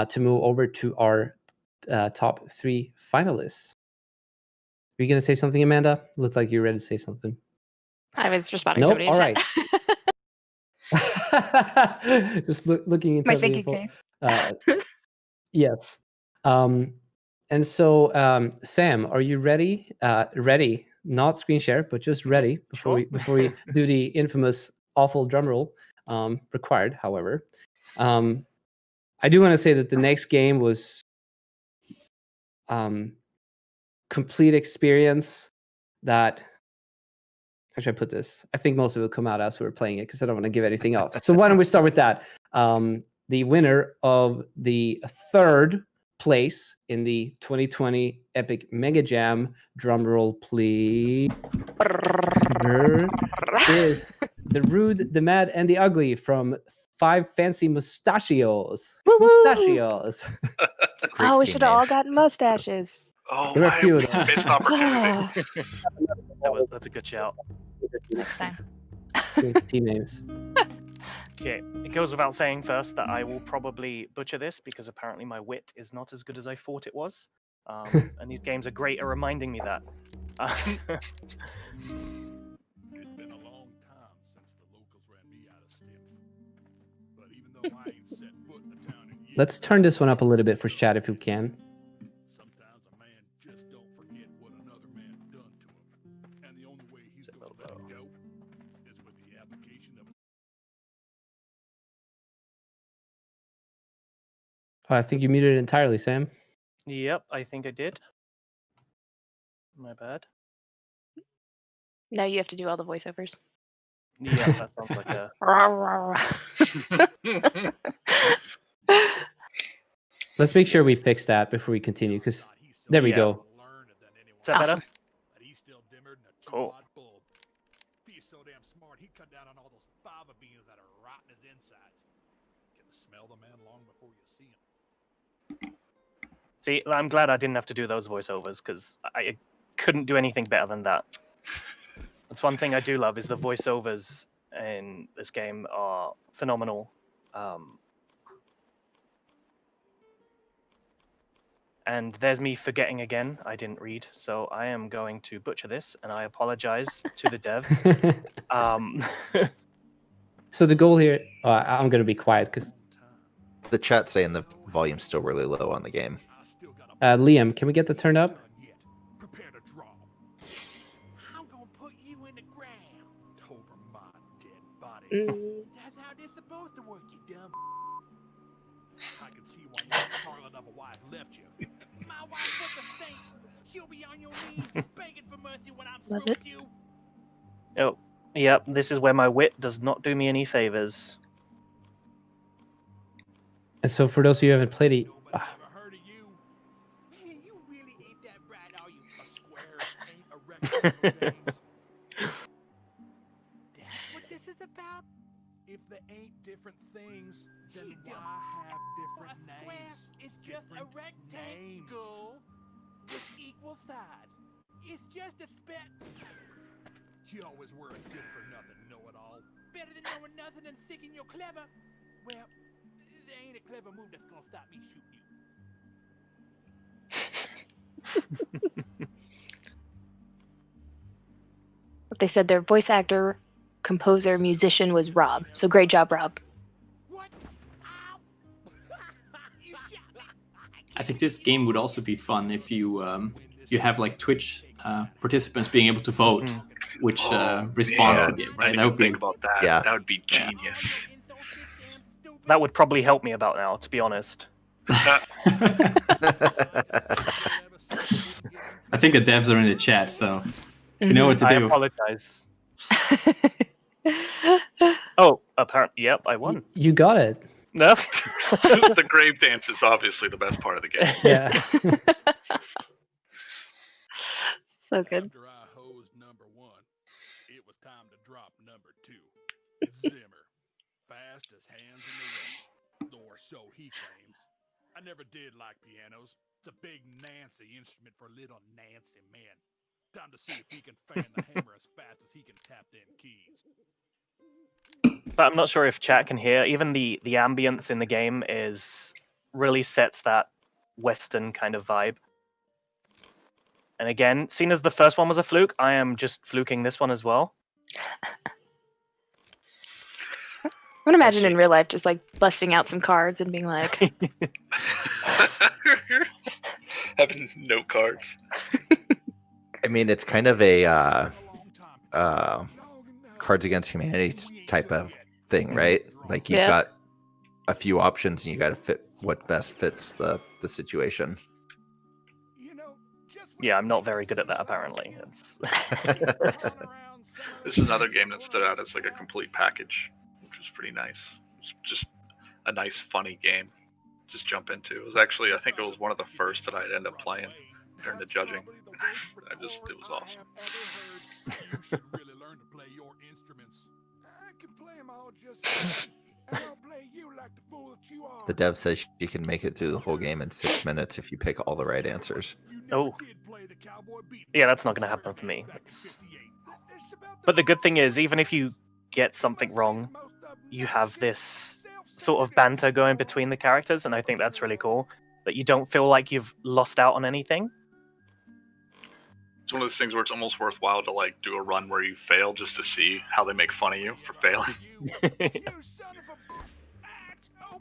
to move over to our top 3 finalists. Are you going to say something, Amanda? Looks like you're ready to say something. I was responding Nope. to somebody. All in right. chat. Just looking into My thinking face. Yes. And so, Sam, are you ready? Ready, not screen share, but just ready before we do the infamous awful drum roll required. However, I do want to say that the next game was complete experience that. How should I put this? I think most of it will come out as we were playing it because I don't want to give anything else. So why don't we start with that? The winner of the 3rd place in the 2020 Epic Mega Jam, drum roll please, is the Rude, the Mad, and the Ugly from 5 Fancy Mustachios. Mustachios. Oh, we should have all gotten mustaches. Oh, There are a few of I them. missed opportunity. That's a good shout. Next time. Team names. Okay, it goes without saying first that I will probably butcher this because apparently my wit is not as good as I thought it was. And these games are great at reminding me that. It's been a long time since the locals ran me out of step. But even though I ain't set foot in the town in years, Let's turn this one up a little bit for chat if you can. sometimes a man just don't forget what another man done to him. And the only way he's going to let it go is with the application of Oh, I think you muted it entirely, Sam. Yep, I think I did. My bad. Now you have to do all the voiceovers. Yeah, that sounds like a. Let's make sure we fix that before we continue, because there we Yeah. go. Is that better? Awesome. But he's still dimmer than a Cool. 2-watt bulb. If he's so damn smart, he cut down on all those fava beans that are rotting his insides. You can smell the man long before you see him. See, I'm glad I didn't have to do those voiceovers because I couldn't do anything better than that. That's one thing I do love is the voiceovers in this game are phenomenal. And there's me forgetting again. I didn't read, so I am going to butcher this, and I apologize to the devs. So the goal here, I'm going to be quiet because The chat's saying the volume's still really low on the game. I still got a Liam, can we get the turn up? done yet. Prepare to draw. I'm gonna put you in the ground over my dead body. That's how this supposed to work, you dumb. I can see why your harlot of a wife left you. My wife was a saint. She'll be on your knees begging for mercy when I'm Love through it. with you. Oh, yep, this is where my wit does not do me any favors. And so for those of you who haven't played it, Nobody ever heard of you. Man, you really ain't that bright, are you? A square ain't a rectangle, James. That's what this is about? If there ain't different things, then why have different names? It's just a rectangle with equal sides. It's just a speck. You always were a good for nothing know-it-all. Better than knowing nothing and thinking you're clever. Well, there ain't a clever move that's gonna stop me shooting you. They said their voice actor, composer, musician was Rob. So great job, Rob. What? Ow! You shot me! I think this game would also be fun if you you have like Twitch participants being able to vote which respond yeah, to the game, I right? didn't That even would be think about that. Yeah. That would be genius. That would probably help me about now, to be honest. I think the devs are in the chat, so you know what to I do. apologize. Oh, apparently, yep, I won. you got it. No. The grave dance is obviously the best part of the game. Yeah. So good. After I hosed number 1, it was time to drop number 2. Zimmer, fast as hands in the west, or so he claims. I never did like pianos. It's a big Nancy instrument for little Nancy men. Time to see if he can fan the hammer as fast as he can tap them keys. But I'm not sure if chat can hear. Even the ambience in the game is really sets that Western kind of vibe. And again, seeing as the first one was a fluke, I am just fluking this one as well. I'm gonna imagine in real life just like busting out some cards and being like, Having note cards. I mean, it's kind of a Cards Against Humanity type of thing, right? Like you've Yeah. got a few options and you got to fit what best fits the situation. Yeah, I'm not very good at that apparently. It's... This is another game that stood out as like a complete package, which was pretty nice. It's just a nice, funny game. Just jump into. It was actually, I think it was one of the first that I'd end up playing during the judging. It was awesome. You should really learn to play your instruments. I can play them all just fine. I don't play you like the fool that you are. The dev says you can make it through the whole game in 6 minutes if you pick all the right answers. Oh. Yeah, that's not going to happen for me. But the good thing is, even if you get something wrong, you have this sort of banter going between the characters, and I think that's really cool. That you don't feel like you've lost out on anything. It's one of those things where it's almost worthwhile to like do a run where you fail just to see how they make fun of you for failing. You son of a... Oh,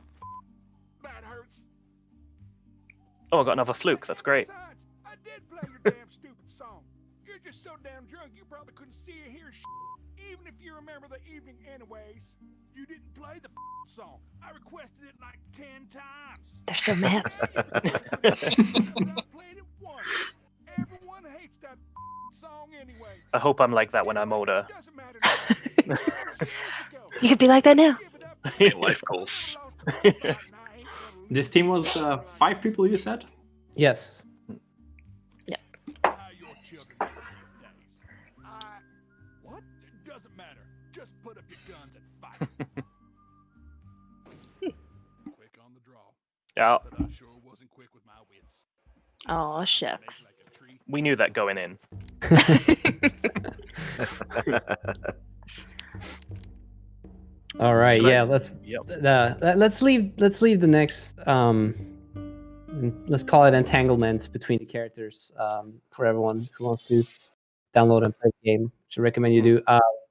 that hurts. Oh, I got another fluke. That's great. Besides, I did play your damn stupid song. You're just so damn drunk you probably couldn't see or hear shit. Even if you remember the evening anyways, you didn't play the song. I requested it like 10 times. They're so mad. I played it once. Everyone hates that song anyway. I hope I'm like that when I'm older. Doesn't matter now. You could be like that now. Life goals. This team was 5 people, you said? Yes. How your children live these days. What? It doesn't matter. Just put up your guns and fight. Quick on the draw. Yeah, But I sure wasn't quick with my wits. Aw, shucks. Like a tree. we knew that going in. All right. Should I- Yeah. Let's leave the next let's call it entanglement between the characters for everyone who wants to download and play the game, which I recommend you do.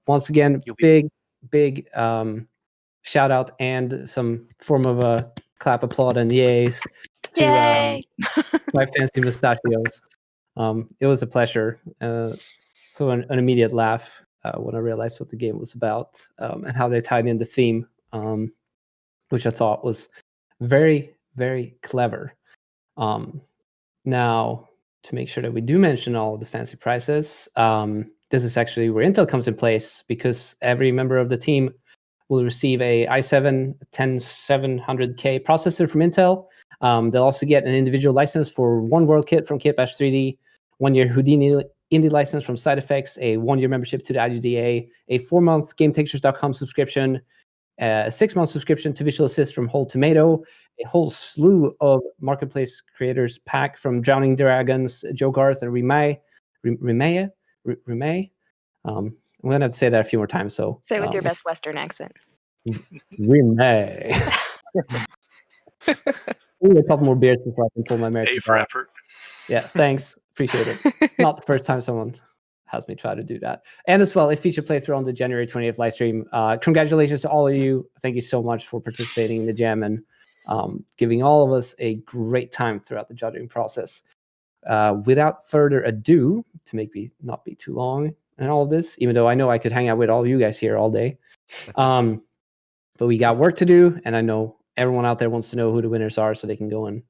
Once again, You'll be- big shout out and some form of a clap, applaud, and yays to Yay! my fancy mustachios. It was a pleasure. So an immediate laugh when I realized what the game was about and how they tied in the theme, which I thought was very, very clever. Now, to make sure that we do mention all of the fancy prizes, this is actually where Intel comes in place, because every member of the team will receive a i7 10700K processor from Intel. They'll also get an individual license for one World Kit from Kitbash 3D, 1 year Houdini Indie license from Side Effects, a 1-year membership to the IGDA, a 4-month GameTextures.com subscription, a 6-month subscription to Visual Assist from Whole Tomato, a whole slew of marketplace creators pack from Drowning Dragons, Joe Garth, and Remay. I'm gonna have to say that a few more times. So Say it with your best Western accent. Remay. Only a couple more beers before I can pull my American. A for accent. effort. Yeah, thanks. Appreciate it. Not the first time someone has me try to do that. And as well, a featured playthrough on the January 20th live stream. Congratulations to all of you. Thank you so much for participating in the jam and giving all of us a great time throughout the judging process. Without further ado, to make me not be too long and all of this, even though I know I could hang out with all of you guys here all day. But we got work to do, and I know everyone out there wants to know who the winners are so they can go and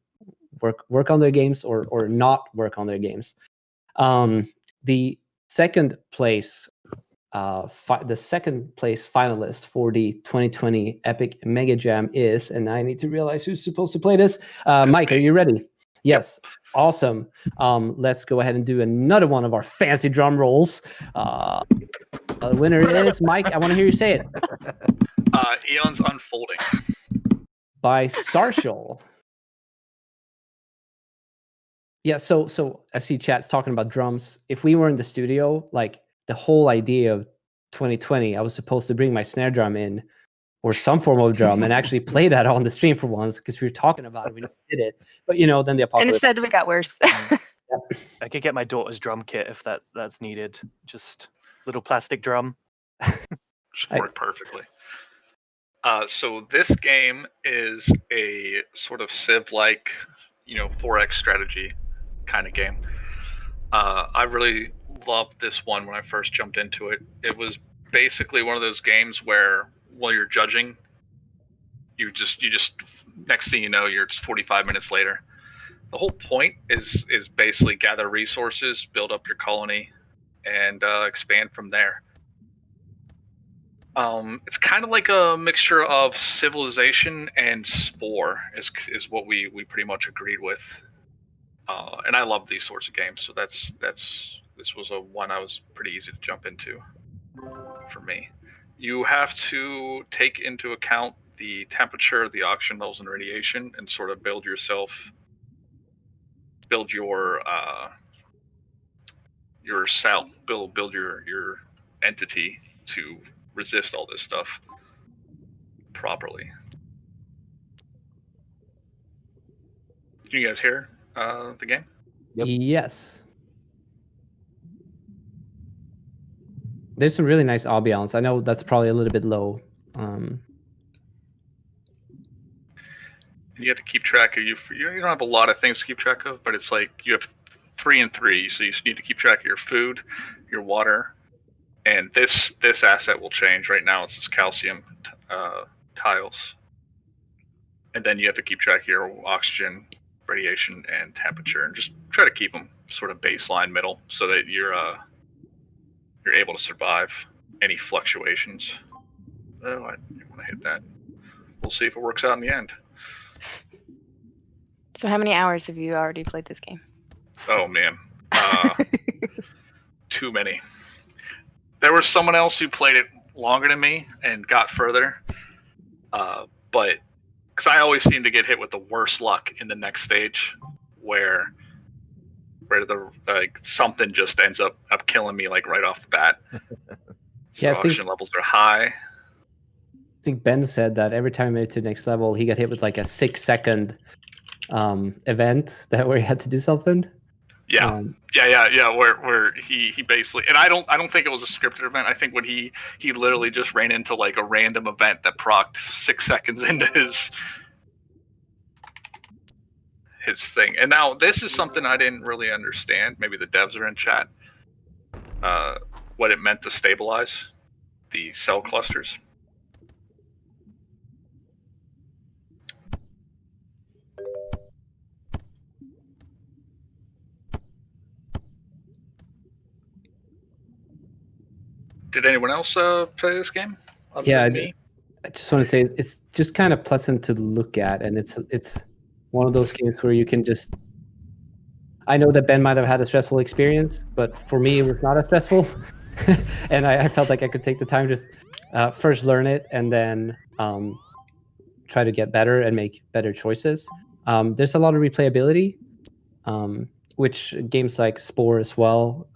work on their games or not work on their games. The second place finalist for the 2020 Epic Mega Jam is, and I need to realize who's supposed to play this. Mike, are you ready? Yes. Awesome. Let's go ahead and do another one of our fancy drum rolls. The winner is Mike. I want to hear you say it. Eon's Unfolding. By Sarshal. Yeah, so I see chat's talking about drums. If we were in the studio, like the whole idea of 2020, I was supposed to bring my snare drum in or some form of drum and actually play that on the stream for once, because we were talking about it. We never did it. But then the And apocalypse. instead, we got worse. I could get my daughter's drum kit if that's needed. Just little plastic drum. Should work perfectly. So this game is a sort of Civ-like, 4X strategy kind of game. I really loved this one when I first jumped into it. It was basically one of those games where while you're judging, you just next thing you know, it's 45 minutes later. The whole point is basically gather resources, build up your colony, and expand from there. It's kind of like a mixture of Civilization and Spore is what we pretty much agreed with. And I love these sorts of games, so this was one I was pretty easy to jump into for me. You have to take into account the temperature, the oxygen levels, and radiation, and sort of build your cell, build your entity to resist all this stuff. properly. Can you guys hear the game? Yep. Yes. There's some really nice ambiance. I know that's probably a little bit low. You have to keep track of you don't have a lot of things to keep track of, but it's like you have 3 and 3, so you just need to keep track of your food, your water, and this asset will change. Right now it's this calcium tiles, and then you have to keep track of your oxygen, radiation, and temperature, and just try to keep them sort of baseline middle so that you're able to survive any fluctuations. Oh, I didn't want to hit that. We'll see if it works out in the end. So how many hours have you already played this game? Oh man, too many. There was someone else who played it longer than me and got further, but because I always seem to get hit with the worst luck in the next stage, where the something just ends up killing me like right off the bat. So Yeah, oxygen levels are high. I think Ben said that every time he made it to the next level, he got hit with like a 6-second event where he had to do something. Yeah, where he basically, and I don't think it was a scripted event. I think when he literally just ran into like a random event that procced 6 seconds into his thing. And now this is something I didn't really understand. Maybe the devs are in chat. What it meant to stabilize the cell clusters. Did anyone else play this game? Other Yeah, than me? I just want to say it's just kind of pleasant to look at, and it's one of those games where you can just. I know that Ben might have had a stressful experience, but for me, it was not as stressful, and I felt like I could take the time to first learn it and then try to get better and make better choices. There's a lot of replayability, which games like Spore as well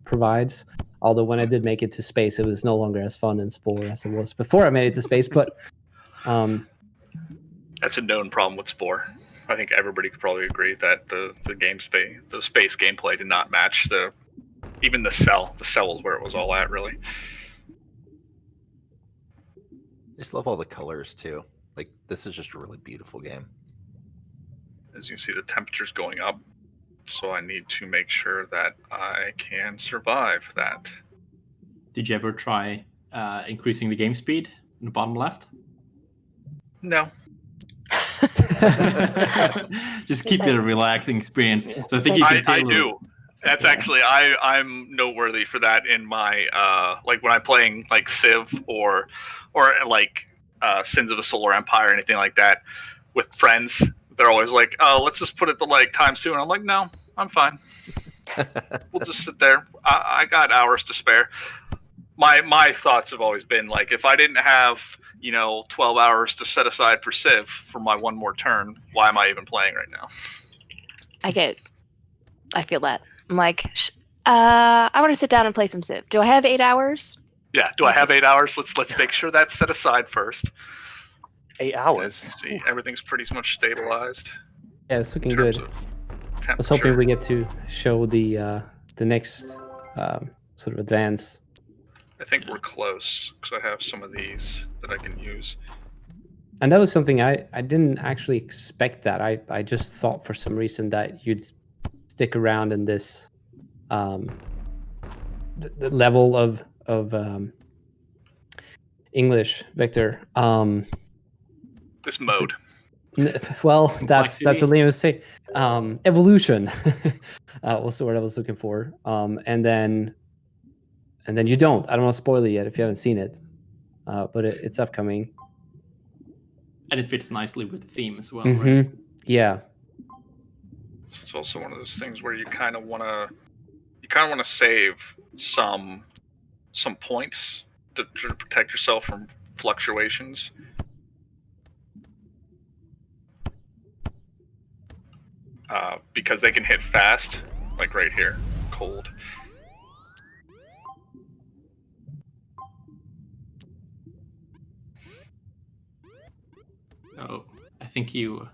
provides. Although when I did make it to space, it was no longer as fun in Spore as it was before I made it to space. But that's a known problem with Spore. I think everybody could probably agree that the space gameplay did not match even the cell. The cell was where it was all at, really. I just love all the colors too. Like, this is just a really beautiful game. As you can see, the temperature's going up, so I need to make sure that I can survive that. Did you ever try increasing the game speed in the bottom left? No. Just keep it a relaxing experience. So I think you can I do. That's actually I'm noteworthy for that in my like when I'm playing like Civ or like Sins of the Solar Empire or anything like that with friends. They're always like, "Oh, let's just put it to like ×2," and I'm like, "No, I'm fine. We'll just sit there. I got hours to spare." My thoughts have always been like, if I didn't have 12 hours to set aside for Civ for my one more turn, why am I even playing right now? I feel that. I'm like, I want to sit down and play some Civ. Do I have 8 hours? Yeah. Do I have 8 hours? Let's make sure that's set aside first. 8 hours. See, everything's pretty much stabilized. yeah, it's looking in good. terms of I was hoping temperature. we get to show the next sort of advance. I think we're close because I have some of these that I can use. And that was something I didn't actually expect that. I just thought for some reason that you'd stick around in this the level of English, Victor. This mode. Well, that's the Complexity? name of say. Evolution. What's the word I was looking for? And then you don't. I don't want to spoil it yet if you haven't seen it, but it's upcoming. And it fits nicely with the theme as well, right? Mm-hmm. Yeah. It's also one of those things where you kind of want to save some points to protect yourself from fluctuations. Because they can hit fast, like right here, cold. Oh, I think you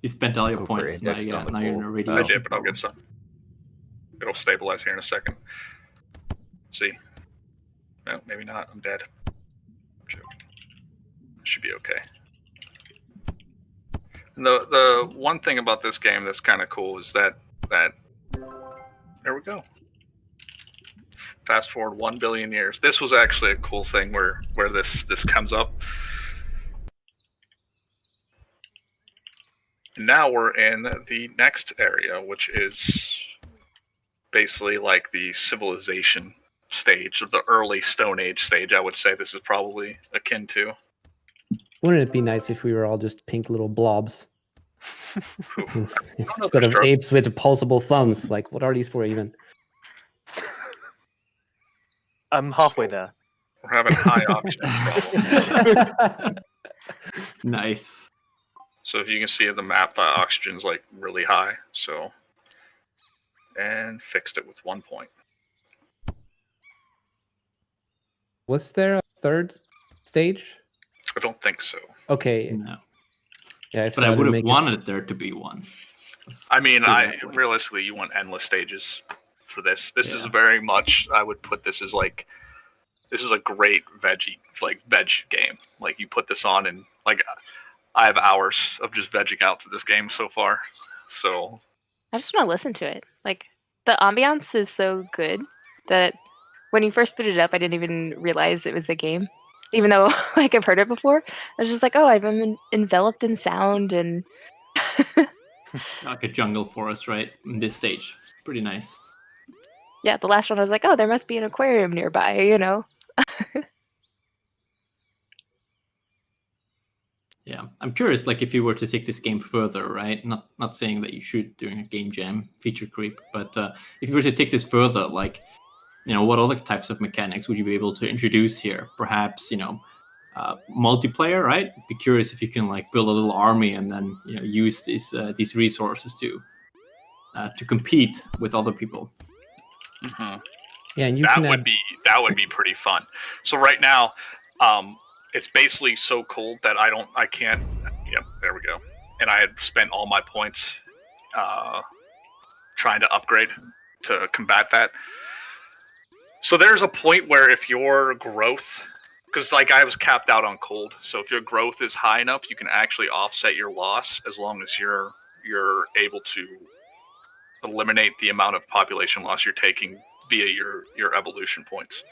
spent all your points. Now, Over-indexed on the now you're in a gold. radiation. I did, but I'll get some. It'll stabilize here in a second. See? No, maybe not. I'm dead. I'm joking. Should be okay. And the one thing about this game that's kind of cool is that there we go. Fast forward 1 billion years. This was actually a cool thing where this comes up. Now we're in the next area, which is basically like the civilization stage, or the early Stone Age stage. I would say this is probably akin to. Wouldn't it be nice if we were all just pink little blobs Oof. instead of apes with opposable thumbs? Like, what are these for even? I'm halfway there. We're having high oxygen problems. Nice. So if you can see the map, oxygen's like really high. So, and fixed it with 1 point. Was there a third stage? I don't think so. Okay. No. Yeah, if But so, I I'd would have make it- wanted there to be one. I mean, Put it that way. realistically, you want endless stages for this. This is Yeah. very much. I would put this as like, this is a great veg game. Like you put this on and like, I have hours of just vegging out to this game so far. So I just want to listen to it. Like the ambiance is so good that when you first put it up, I didn't even realize it was the game, even though like I've heard it before. I was just like, oh, I'm enveloped in sound and. Like a jungle forest, right? In this stage. It's pretty nice. Yeah, the last one I was like, oh, there must be an aquarium nearby, you know. Yeah, I'm curious, like if you were to take this game further, right? Not saying that you should during a game jam feature creep, but if you were to take this further, like, you know, what other types of mechanics would you be able to introduce here? Perhaps, you know, multiplayer, right? Be curious if you can like build a little army and then, you know, use these resources to compete with other people. Yeah, and you that can would add, be pretty fun. So right now, it's basically so cold that I can't. Yep, there we go. And I had spent all my points trying to upgrade to combat that. So there's a point where if your growth, because like I was capped out on cold, so if your growth is high enough, you can actually offset your loss as long as you're able to eliminate the amount of population loss you're taking via your evolution points.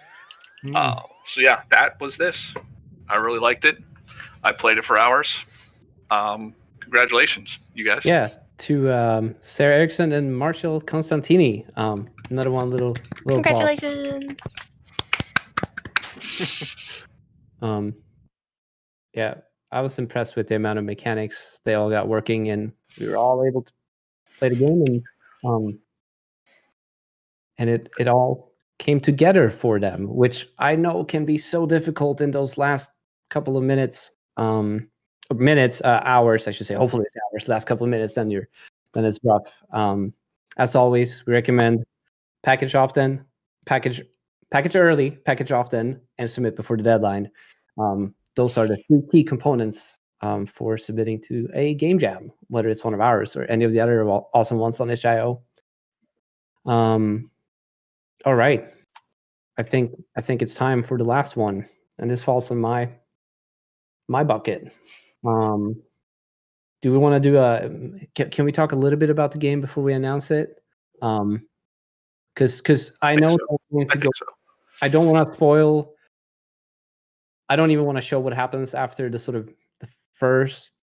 So yeah, that was this. I really liked it. I played it for hours. Congratulations, you guys. yeah, to Sarah Erickson and Marshall Constantini. Another one little applause. Congratulations. Yeah, I was impressed with the amount of mechanics they all got working, and we were all able to play the game, and it all came together for them, which I know can be so difficult in those last couple of minutes, hours, I should say. Hopefully it's hours. Last couple of minutes, then it's rough. As always, we recommend package often, package early, package often, and submit before the deadline. Those are the 3 key components for submitting to a game jam, whether it's one of ours or any of the other awesome ones on itch.io. All right, I think it's time for the last one, and this falls in my bucket. Do we want to do can we talk a little bit about the game before we announce it? Because I know so. going I to go. think so. I don't want to spoil. I don't even want to show what happens after the sort of the first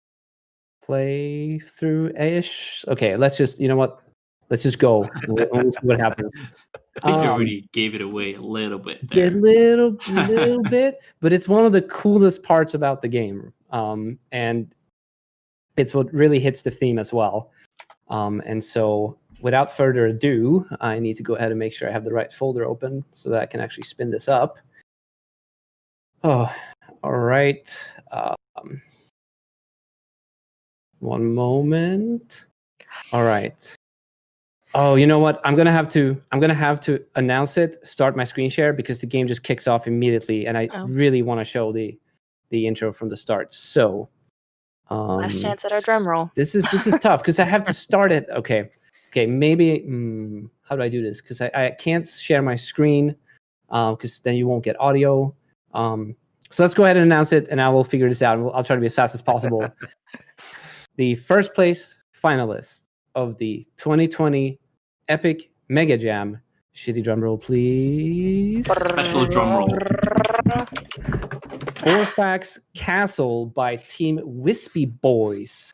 playthrough-ish. Okay, let's just, you know what? Let's just go. We'll see what happens. I think you already gave it away a little bit there. A little bit, but it's one of the coolest parts about the game, and it's what really hits the theme as well. And so, without further ado, I need to go ahead and make sure I have the right folder open so that I can actually spin this up. Oh, all right. One moment. All right. Oh, you know what? I'm gonna have to announce it, start my screen share, because the game just kicks off immediately, and I really want to show the intro from the start. So Last chance at our drum roll. This is tough because I have to start it. Okay, maybe. How do I do this? Because I can't share my screen because then you won't get audio. So let's go ahead and announce it, and I will figure this out. I'll try to be as fast as possible. The first place finalist of the 2020 Epic Mega Jam. Shitty drum roll, please. Special drum roll. Forfax Castle by Team Wispy Boys.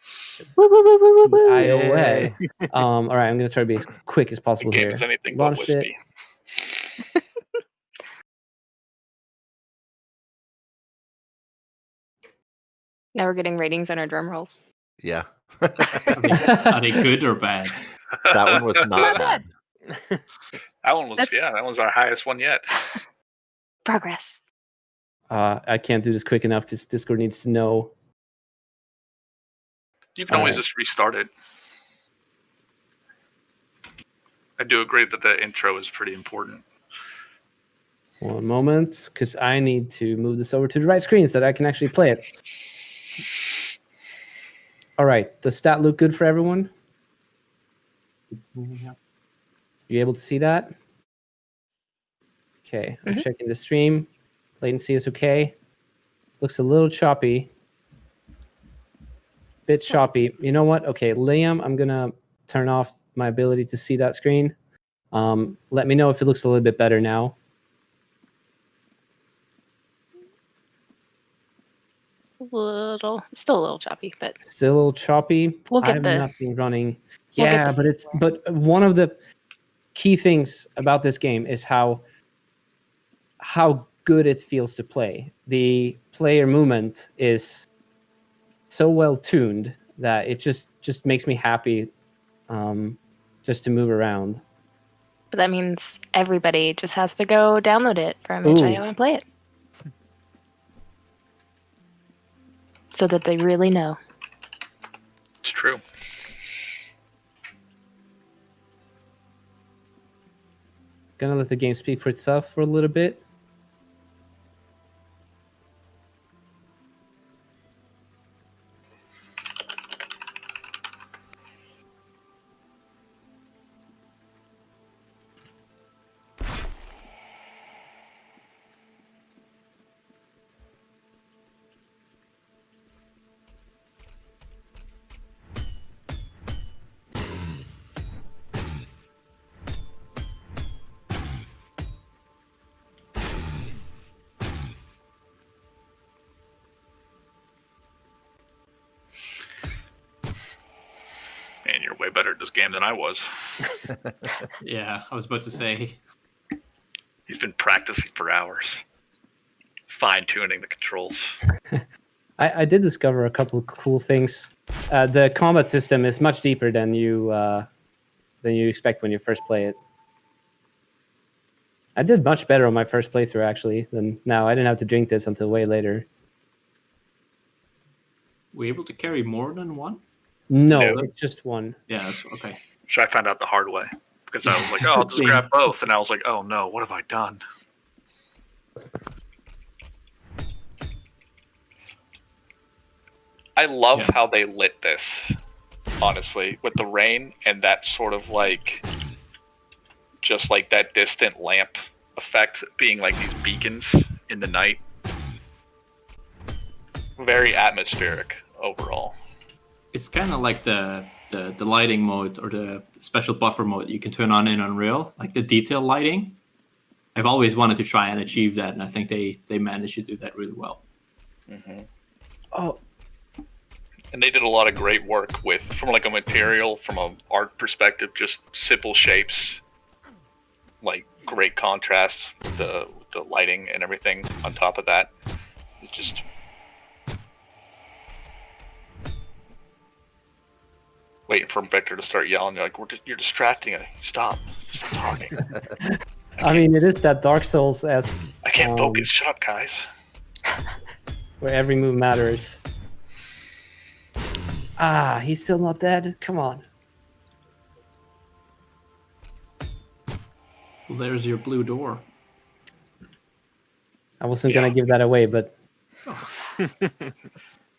Woo, woo, woo, woo, woo, woo. iOS. All right, I'm going to try to be as quick as The possible game here. is anything but Launched it. wispy. Now we're getting ratings on our drum rolls. Yeah. Are they good or bad? That one was not bad. That one was That's- that was our highest one yet. Progress. I can't do this quick enough because Discord needs to know. You can always Alright. just restart it. I do agree that the intro is pretty important. One moment, because I need to move this over to the right screen so that I can actually play it. All right, does stat look good for everyone? You able to see that? Okay, I'm checking the stream. Latency is okay. Looks a little choppy. Bit choppy. You know what? Okay, Liam, I'm gonna turn off my ability to see that screen. Let me know if it looks a little bit better now. Still a little choppy, but Still a little choppy. We'll get I have the- nothing running. we'll get Yeah, the- but one of the key things about this game is how good it feels to play. The player movement is so well tuned that it just makes me happy just to move around. but that means everybody just has to go download it from Ooh. itch.io and play it. So that they really know. It's true. Gonna let the game speak for itself for a little bit. Man, you're way better at this game than I was. Yeah, I was about to say. He's been practicing for hours, fine-tuning the controls. I did discover a couple of cool things. The combat system is much deeper than you expect when you first play it. I did much better on my first playthrough actually than now. I didn't have to drink this until way later. Were you able to carry more than one? No, No. it's just one. Yeah, that's okay. So I found out the hard way because I was like, "Oh, I'll just Same. grab both," and I was like, "Oh no, what have I done?" I love Yeah. how they lit this, honestly, with the rain and that sort of like, just like that distant lamp effect being like these beacons in the night. Very atmospheric overall. It's kind of like the lighting mode or the special buffer mode you can turn on in Unreal, like the detail lighting. I've always wanted to try and achieve that, and I think they managed to do that really well. Oh, And they did a lot of great work with, from like a material, from an art perspective, just simple shapes, like great contrast, with the lighting and everything on top of that. It's just waiting for Victor to start yelling. You're like, you're distracting me. Stop talking. I mean, it is that Dark Souls esque I can't focus. Shut up, guys. where every move matters. Ah, he's still not dead. Come on. Well, there's your blue door. I wasn't gonna give that away, but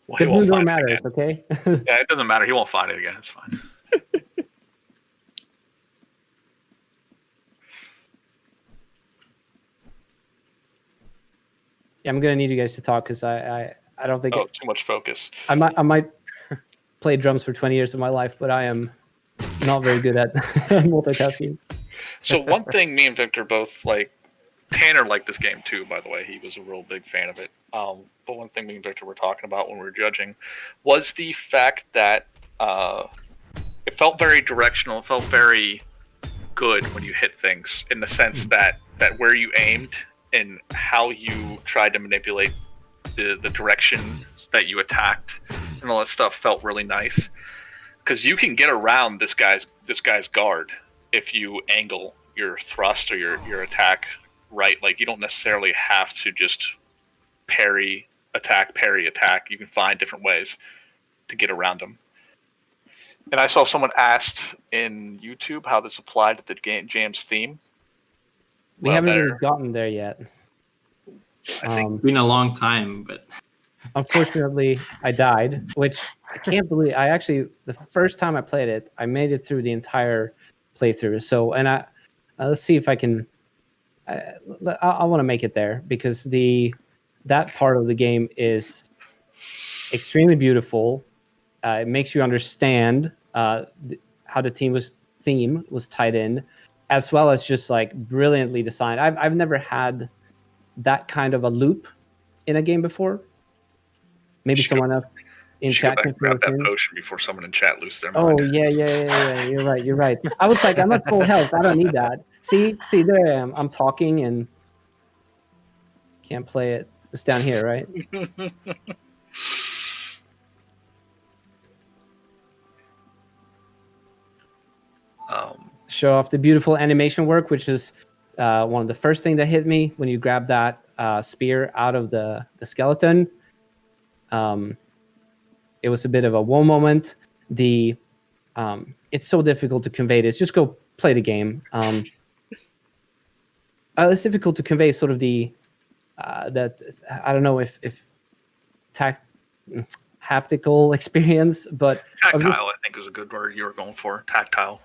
Well, The he blue won't door find it matters, again. okay? Yeah, it doesn't matter. He won't find it again. It's fine. Yeah, I'm gonna need you guys to talk because I don't think Oh, too much focus. I might play drums for 20 years of my life, but I am not very good at multitasking. So one thing me and Victor both like, Tanner liked this game too, by the way. He was a real big fan of it. But one thing me and Victor were talking about when we were judging was the fact that it felt very directional. It felt very good when you hit things, in the sense that where you aimed and how you tried to manipulate the direction that you attacked and all that stuff felt really nice. Because you can get around this guy's guard if you angle your thrust or your attack right. Like, you don't necessarily have to just parry attack. You can find different ways to get around them. And I saw someone asked in YouTube how this applied to the Jam's theme. We haven't really gotten there yet. It's been a long time, but Unfortunately, I died, which I can't believe. I actually, the first time I played it, I made it through the entire playthrough. So, and let's see if I can. I want to make it there because that part of the game is extremely beautiful. It makes you understand how the theme was tied in, as well as just like brilliantly designed. I've never had that kind of a loop in a game before. Maybe someone else in chat can grab that potion before someone in chat loses their Oh mind. yeah. You're right. I was like, I'm at full health. I don't need that. See, there I am. I'm talking and can't play it. It's down here, right? Show off the beautiful animation work, which is one of the first things that hit me when you grab that spear out of the skeleton. It was a bit of a whoa moment. It's so difficult to convey this. Just go play the game. It's difficult to convey sort of that I don't know if haptical experience, but Tactile, I think, is a good word you were going for. Tactile.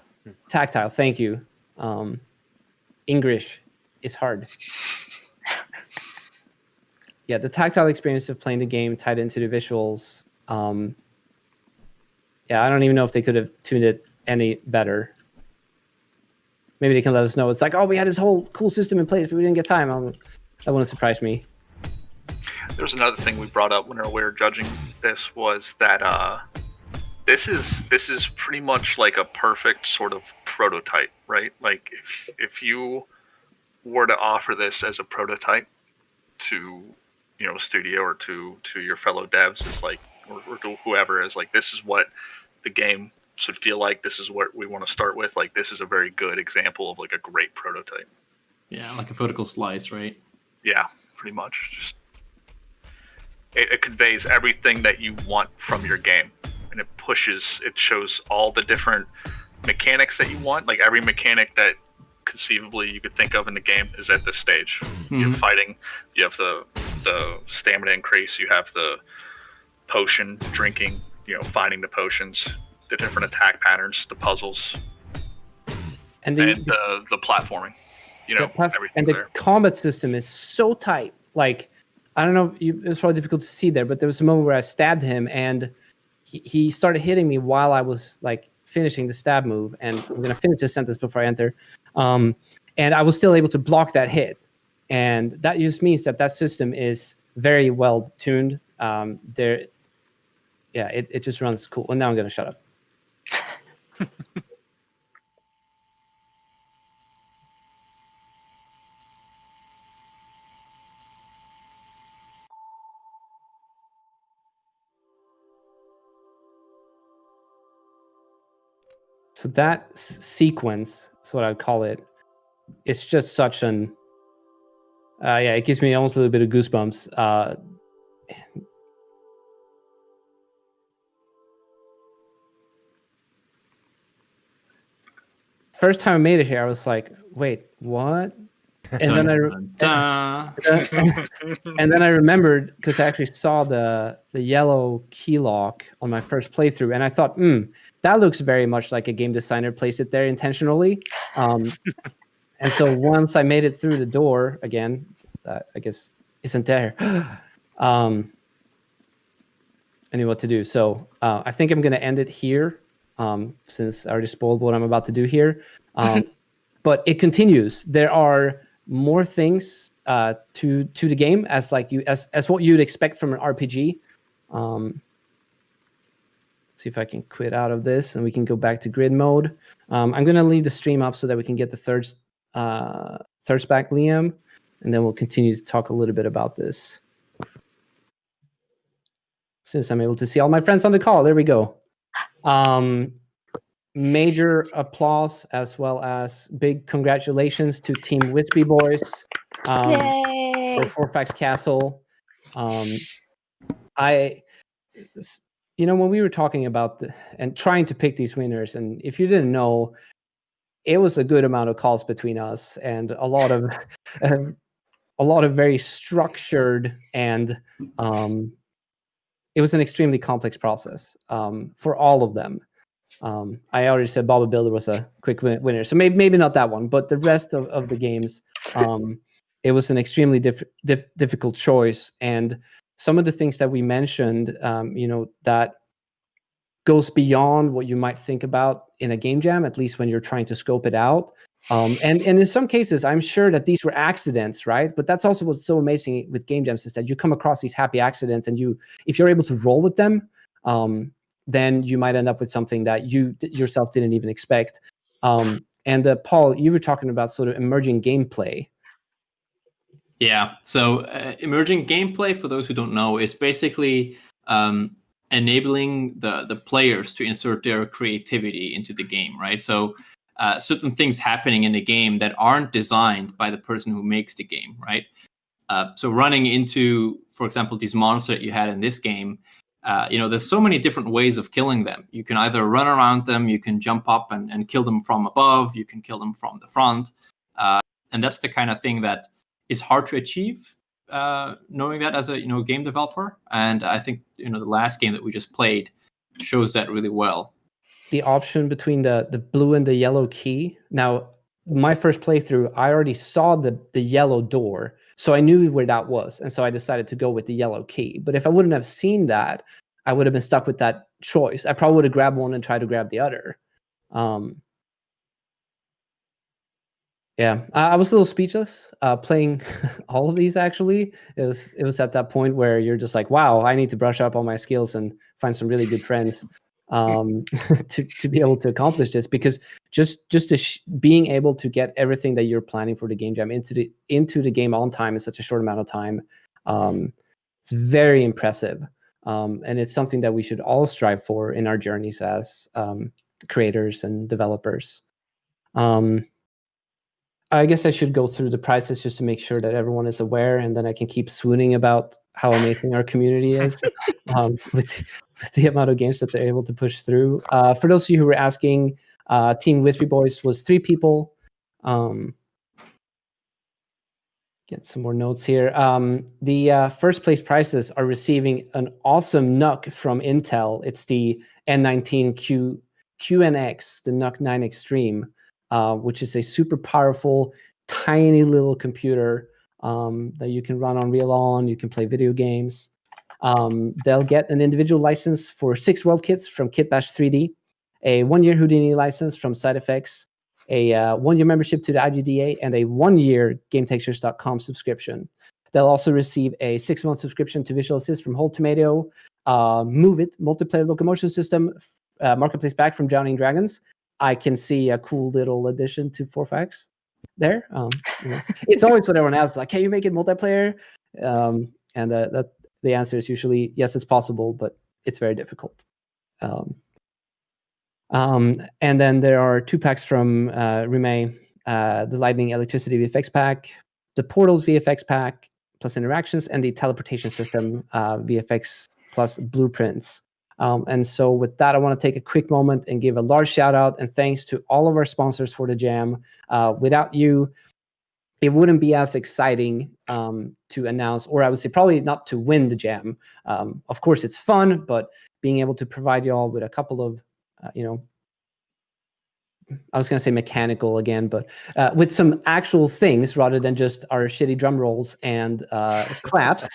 Tactile, thank you. English is hard. Yeah, the tactile experience of playing the game tied into the visuals. Yeah, I don't even know if they could have tuned it any better. Maybe they can let us know. It's like, oh, we had this whole cool system in place, but we didn't get time. That wouldn't surprise me. There's another thing we brought up when we were judging this, was that this is pretty much like a perfect sort of prototype, right? Like, if you were to offer this as a prototype to, you know, studio or to your fellow devs, is like, or to whoever, is like, this is what the game should feel like. This is what we want to start with. Like, this is a very good example of like a great prototype. yeah, like a vertical slice, right? Yeah, pretty much. Just it conveys everything that you want from your game, and it shows all the different mechanics that you want. Like, every mechanic that conceivably you could think of in the game is at this stage. You have fighting, you have the stamina increase, you have the potion drinking, you know, finding the potions, the different attack patterns, the puzzles, and the platforming. You know, everything and the there. combat system is so tight. Like, I don't know, it was probably difficult to see there, but there was a moment where I stabbed him, and he started hitting me while I was like finishing the stab move. And I'm gonna finish this sentence before I enter. And I was still able to block that hit, and that just means that system is very well tuned. It just runs cool. And now I'm gonna shut up. So that sequence, that's what I'd call it. It's just such an, it gives me almost a little bit of goosebumps. First time I made it here, I was like, wait, what? And then and then I remembered because I actually saw the yellow key lock on my first playthrough, and I thought, that looks very much like a game designer placed it there intentionally. And so once I made it through the door again, that I guess isn't there. I knew what to do. So I think I'm going to end it here, since I already spoiled what I'm about to do here. But it continues. There are more things to the game as what you'd expect from an RPG. See if I can quit out of this and we can go back to grid mode. I'm going to leave the stream up so that we can get the thirst back, Liam, and then we'll continue to talk a little bit about this. As soon as I'm able to see all my friends on the call, there we go. Major applause as well as big congratulations to Team Wispy Boys Yay! for Forfax Castle. When we were talking about and trying to pick these winners, and if you didn't know, it was a good amount of calls between us and a lot of very structured, and it was an extremely complex process for all of them. I already said Baba Builder was a quick winner, so maybe not that one, but the rest of the games, it was an extremely difficult choice. And some of the things that we mentioned, that goes beyond what you might think about in a game jam, at least when you're trying to scope it out. And in some cases, I'm sure that these were accidents, right? But that's also what's so amazing with game jams is that you come across these happy accidents, and if you're able to roll with them, then you might end up with something that you yourself didn't even expect. And Paul, you were talking about sort of emerging gameplay. Yeah, so emerging gameplay, for those who don't know, is basically enabling the players to insert their creativity into the game, right? So certain things happening in the game that aren't designed by the person who makes the game, right? So running into, for example, these monsters that you had in this game, there's so many different ways of killing them. You can either run around them, you can jump up and kill them from above, you can kill them from the front. And that's the kind of thing that is hard to achieve, knowing that as a game developer. And I think the last game that we just played shows that really well. The option between the blue and the yellow key. Now, my first playthrough, I already saw the yellow door, so I knew where that was, and so I decided to go with the yellow key. But if I wouldn't have seen that, I would have been stuck with that choice. I probably would have grabbed one and tried to grab the other. Yeah, I was a little speechless playing all of these. Actually, it was at that point where you're just like, wow, I need to brush up on my skills and find some really good friends to be able to accomplish this, because just being able to get everything that you're planning for the game jam into the game on time in such a short amount of time, it's very impressive, and it's something that we should all strive for in our journeys as creators and developers. I guess I should go through the prizes just to make sure that everyone is aware, and then I can keep swooning about how amazing our community is with the amount of games that they're able to push through. For those of you who were asking, Team Wispy Boys was 3 people. Get some more notes here. The first place prizes are receiving an awesome NUC from Intel. It's the N19 QNX, the NUC 9 Extreme. Which is a super powerful, tiny little computer that you can run Unreal on. You can play video games. They'll get an individual license for 6 world kits from Kitbash 3D, a 1-year Houdini license from SideFX, a 1-year membership to the IGDA, and a 1-year GameTextures.com subscription. They'll also receive a 6-month subscription to Visual Assist from Whole Tomato, Move It, multiplayer locomotion system, marketplace back from Drowning Dragons. I can see a cool little addition to Forfax there. It's always what everyone asks, like, "Can you make it multiplayer?" And that the answer is usually yes, it's possible, but it's very difficult. And then there are 2 packs from Remay, the Lightning Electricity VFX pack, the Portals VFX pack plus interactions, and the Teleportation System VFX plus blueprints. And so with that, I want to take a quick moment and give a large shout out and thanks to all of our sponsors for the jam. Without you, it wouldn't be as exciting to announce, or I would say probably not to win the jam. Of course, it's fun, but being able to provide you all with a couple of, I was going to say mechanical again, but with some actual things rather than just our shitty drum rolls and claps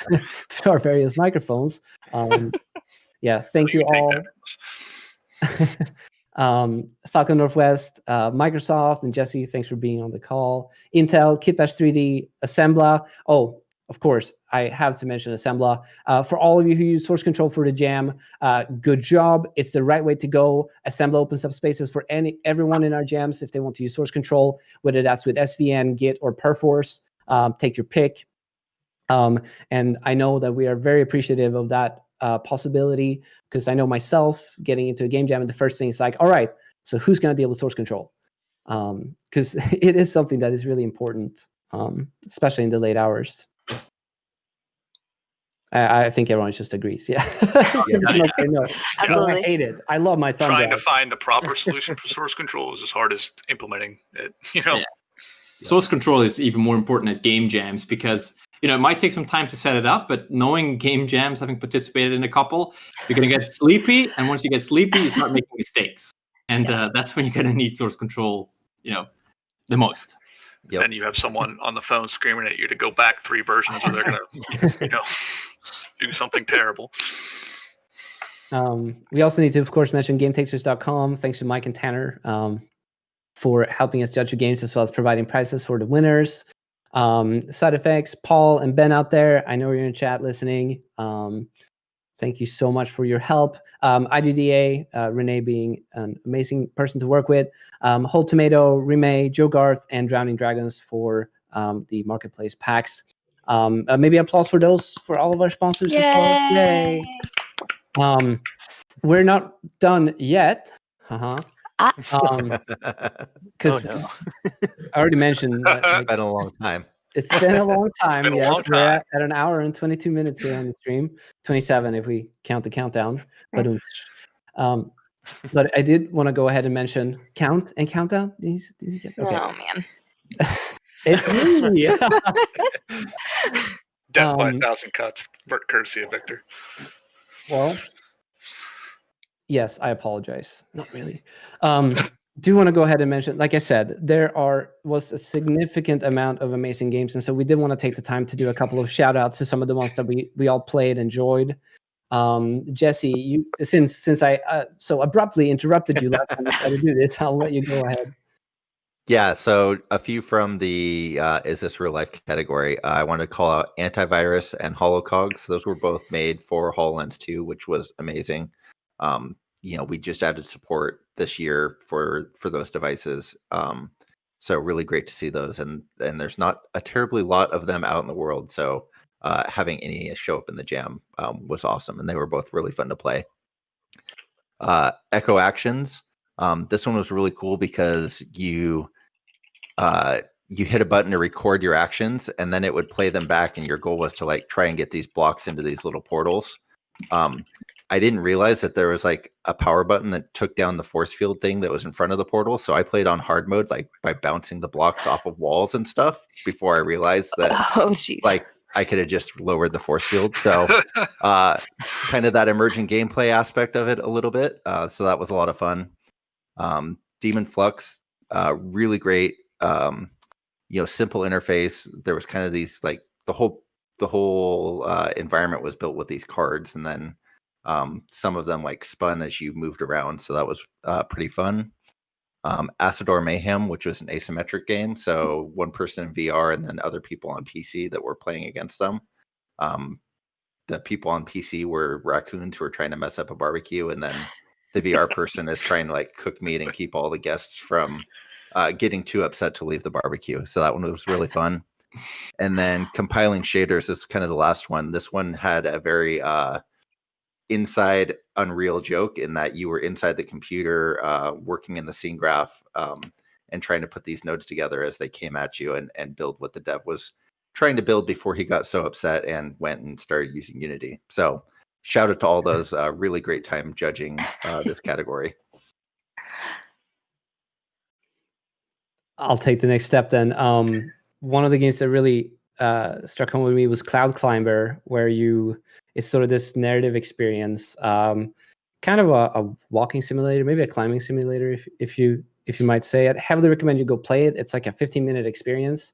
to our various microphones. Yeah, thank you all. Falcon Northwest, Microsoft, and Jesse, thanks for being on the call. Intel, Kitbash 3D, Assembla. Oh, of course, I have to mention Assembla. For all of you who use source control for the jam, good job. It's the right way to go. Assembla opens up spaces for everyone in our jams if they want to use source control, whether that's with SVN, Git, or Perforce. Take your pick. And I know that we are very appreciative of that possibility, because I know myself getting into a game jam, and the first thing is like, all right, so who's going to deal with source control? Because it is something that is really important, especially in the late hours. I think everyone just agrees. Yeah. Okay, no. Absolutely. I hate it. I love my thumb Trying drive. to find the proper solution for source control is as hard as implementing it. Yeah. Source control is even more important at game jams because it might take some time to set it up, but knowing game jams, having participated in a couple, you're going to get sleepy, and once you get sleepy, you start making mistakes, and that's when you're going to need source control, the most. Yep. And you have someone on the phone screaming at you to go back 3 versions, or they're going to, do something terrible. We also need to, of course, mention GameTasters.com. Thanks to Mike and Tanner for helping us judge the games, as well as providing prizes for the winners. Side Effects, Paul and Ben out there, I know you're in chat listening. Thank you so much for your help. IDDA, Renee being an amazing person to work with. Whole Tomato, Rime, Joe Garth, and Drowning Dragons for the marketplace packs. Maybe applause for those, for all of our sponsors as well. Yay! We're not done yet. Because I already mentioned that, It's been a long time. It's been a long time. Been a Yes, long we're time. at an hour and 22 minutes here on the stream. 27 if we count the countdown. Right. But I did want to go ahead and mention count and countdown. Did you get, okay. Oh man. It's me. Death by 1,000 cuts, courtesy of Victor. Well, yes, I apologize. Not really. Do want to go ahead and mention, like I said, there was a significant amount of amazing games, and so we did want to take the time to do a couple of shout outs to some of the ones that we all played, enjoyed. Jesse, you since I so abruptly interrupted you last time I tried to do this, I'll let you go ahead. Yeah, so a few from the Is This Real Life category. I want to call out Antivirus and HoloCogs. Those were both made for HoloLens 2, which was amazing. We just added support this year for those devices. So really great to see those. And there's not a terribly lot of them out in the world. So having any show up in the jam was awesome. And they were both really fun to play. Echo Actions. This one was really cool because you hit a button to record your actions, and then it would play them back. And your goal was to try and get these blocks into these little portals. I didn't realize that there was a power button that took down the force field thing that was in front of the portal. So I played on hard mode, by bouncing the blocks off of walls and stuff, before I realized that I could have just lowered the force field. So kind of that emergent gameplay aspect of it a little bit. So that was a lot of fun. Demon Flux, really great. Simple interface. There was kind of these the whole environment was built with these cards, and then some of them spun as you moved around, so that was pretty fun. Acidor Mayhem, which was an asymmetric game, so one person in VR and then other people on PC that were playing against them. The people on PC were raccoons who were trying to mess up a barbecue, and then the VR person is trying to cook meat and keep all the guests from getting too upset to leave the barbecue. So that one was really fun. And then Compiling Shaders is kind of the last one. This one had a very inside Unreal joke, in that you were inside the computer working in the scene graph and trying to put these nodes together as they came at you and build what the dev was trying to build before he got so upset and went and started using Unity. So shout out to all those. Really great time judging this category. I'll take the next step then. one of the games that really struck home with me was Cloud Climber, where it's sort of this narrative experience, kind of a walking simulator, maybe a climbing simulator, if you might say. I'd heavily recommend you go play it. It's like a 15-minute experience.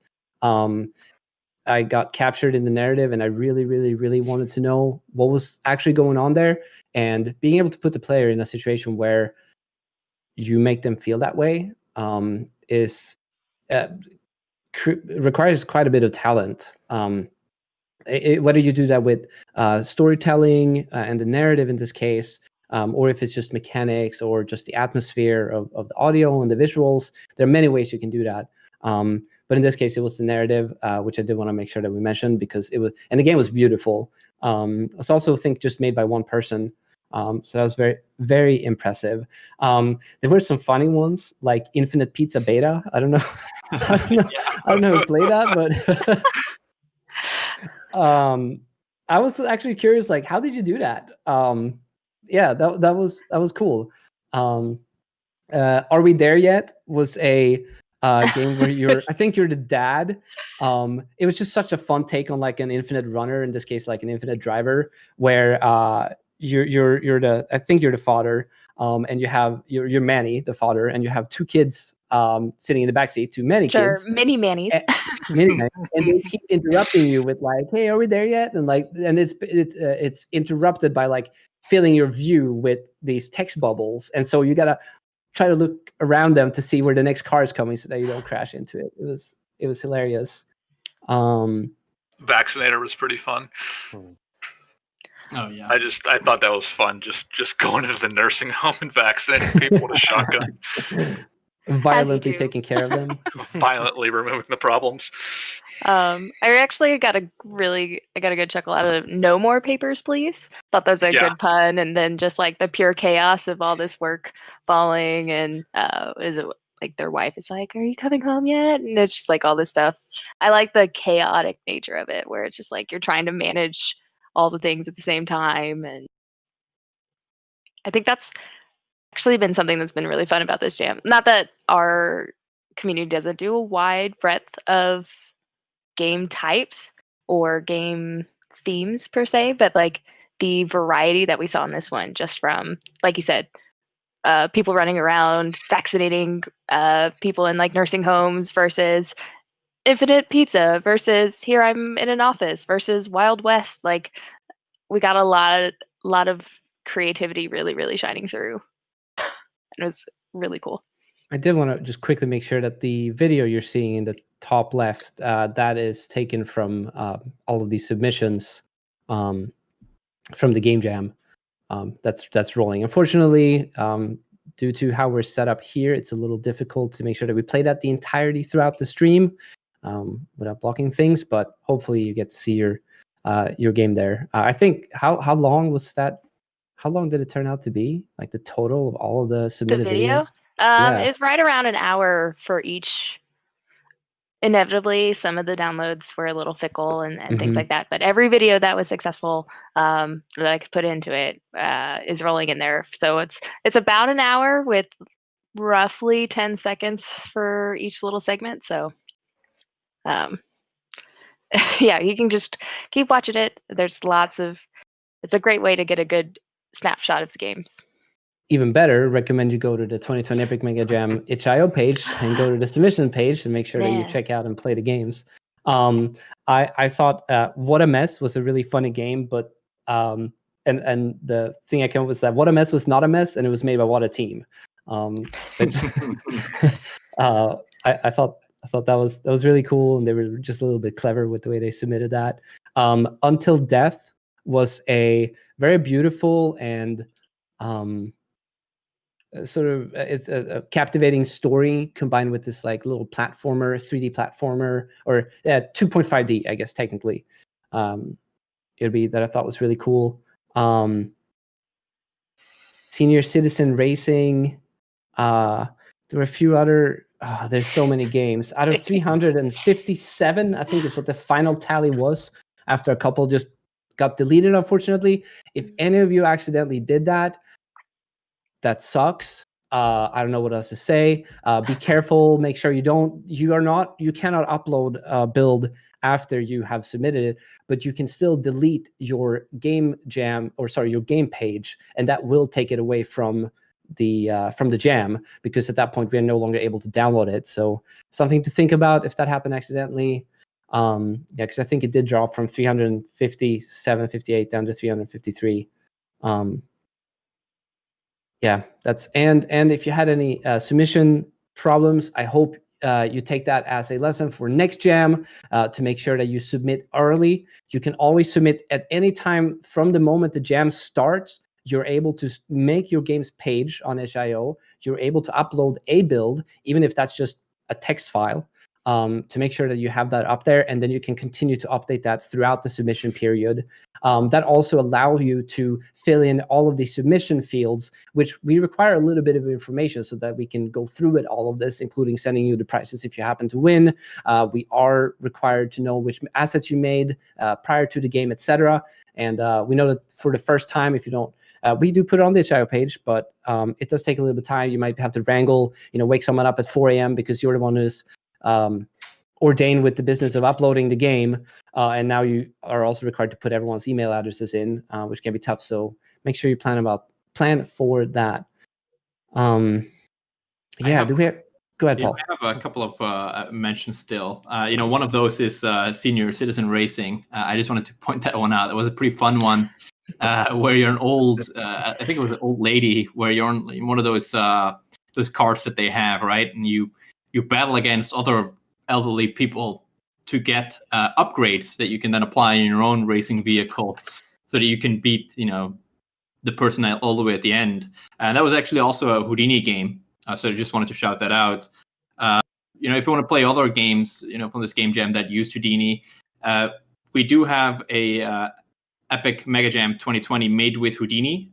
I got captured in the narrative, and I really, really, really wanted to know what was actually going on there. And being able to put the player in a situation where you make them feel that way requires quite a bit of talent. Whether you do that with storytelling and the narrative in this case, or if it's just mechanics or just the atmosphere of the audio and the visuals, there are many ways you can do that. But in this case, it was the narrative, which I did want to make sure that we mentioned, because it was, and the game was beautiful. It's also, I think, just made by one person. So that was very, very impressive. There were some funny ones, like Infinite Pizza Beta. I don't know. I don't know who played that, but I was actually curious, like, how did you do that? Yeah, that was cool. Are We There Yet was a game where I think you're the dad. It was just such a fun take on like an infinite runner, in this case, like an infinite driver, where you're the father, and you have you're Manny, the father, and you have two kids sitting in the backseat, two Manny kids. Mini Mannies. And they keep interrupting you with like, "Hey, are we there yet?" And like, and it's interrupted by like filling your view with these text bubbles, and so you gotta try to look around them to see where the next car is coming so that you don't crash into it. It was hilarious. Vaccinator was pretty fun. Oh yeah. I thought that was fun. Just going into the nursing home and vaccinating people with a shotgun. Violently taking care of them. Violently removing the problems. I actually got a good chuckle out of No More Papers, Please. Thought that was a good pun, and then just like the pure chaos of all this work falling, and is it like their wife is like, "Are you coming home yet?" And it's just like all this stuff. I like the chaotic nature of it, where it's just like you're trying to manage all the things at the same time, and I think that's actually been something that's been really fun about this jam. Not that our community doesn't do a wide breadth of game types or game themes per se, but like the variety that we saw in this one, just from, like you said, people running around vaccinating people in like nursing homes versus Infinite Pizza versus Here I'm in an Office versus Wild West. Like, we got a lot of creativity really, really shining through. And it was really cool. I did want to just quickly make sure that the video you're seeing in the top left, that is taken from all of these submissions from the Game Jam. That's rolling. Unfortunately, due to how we're set up here, it's a little difficult to make sure that we play that the entirety throughout the stream without blocking things. But hopefully, you get to see your game there. I think how long was that? How long did it turn out to be? Like the total of all of the submitted videos? It's right around an hour for each. Inevitably, some of the downloads were a little fickle and things like that. But every video that was successful that I could put into it is rolling in there. So it's about an hour with roughly 10 seconds for each little segment. So yeah, you can just keep watching it. There's it's a great way to get a good snapshot of the games. Even better, recommend you go to the 2020 Epic Mega Jam itch.io page and go to the submission page and make sure that you check out and play the games. I thought What a Mess was a really funny game, but and the thing I came up with was that What a Mess was not a mess, and it was made by What a Team. I thought that was really cool, and they were just a little bit clever with the way they submitted that. Until Death was a very beautiful and sort of it's a captivating story combined with this like little platformer, 3D platformer, or 2.5D, I guess technically. It'd be that I thought was really cool. Senior Citizen Racing. There were a few other. There's so many games. Out of 357, I think is what the final tally was. After a couple just got deleted, unfortunately. If any of you accidentally did that, that sucks. I don't know what else to say. Be careful. Make sure you cannot upload a build after you have submitted it, but you can still delete your game page, and that will take it away from the jam, because at that point we are no longer able to download it. So something to think about if that happened accidentally. Because I think it did drop from 357.58 down to 353. That's and if you had any submission problems, I hope you take that as a lesson for next jam, to make sure that you submit early. You can always submit at any time from the moment the jam starts. You're able to make your game's page on itch.io. You're able to upload a build, even if that's just a text file, to make sure that you have that up there, and then you can continue to update that throughout the submission period. That also allows you to fill in all of the submission fields, which we require a little bit of information so that we can go through it, all of this, including sending you the prices if you happen to win. We are required to know which assets you made prior to the game, etc. And we know that for the first time, if you don't, we do put it on the itch.io page, but it does take a little bit of time. You might have to wrangle, wake someone up at 4 a.m. because you're the one who's ordained with the business of uploading the game, and now you are also required to put everyone's email addresses in, which can be tough. So make sure you plan for that. Go ahead, Paul. I have a couple of mentions still. One of those is Senior Citizen Racing. I just wanted to point that one out. It was a pretty fun one, where you're an old, I think it was an old lady, where you're on one of those carts that they have, right? And you battle against other elderly people to get upgrades that you can then apply in your own racing vehicle, so that you can beat the person all the way at the end. And that was actually also a Houdini game, so I just wanted to shout that out. If you want to play other games from this game jam that use Houdini, we do have a Epic Mega Jam 2020 made with Houdini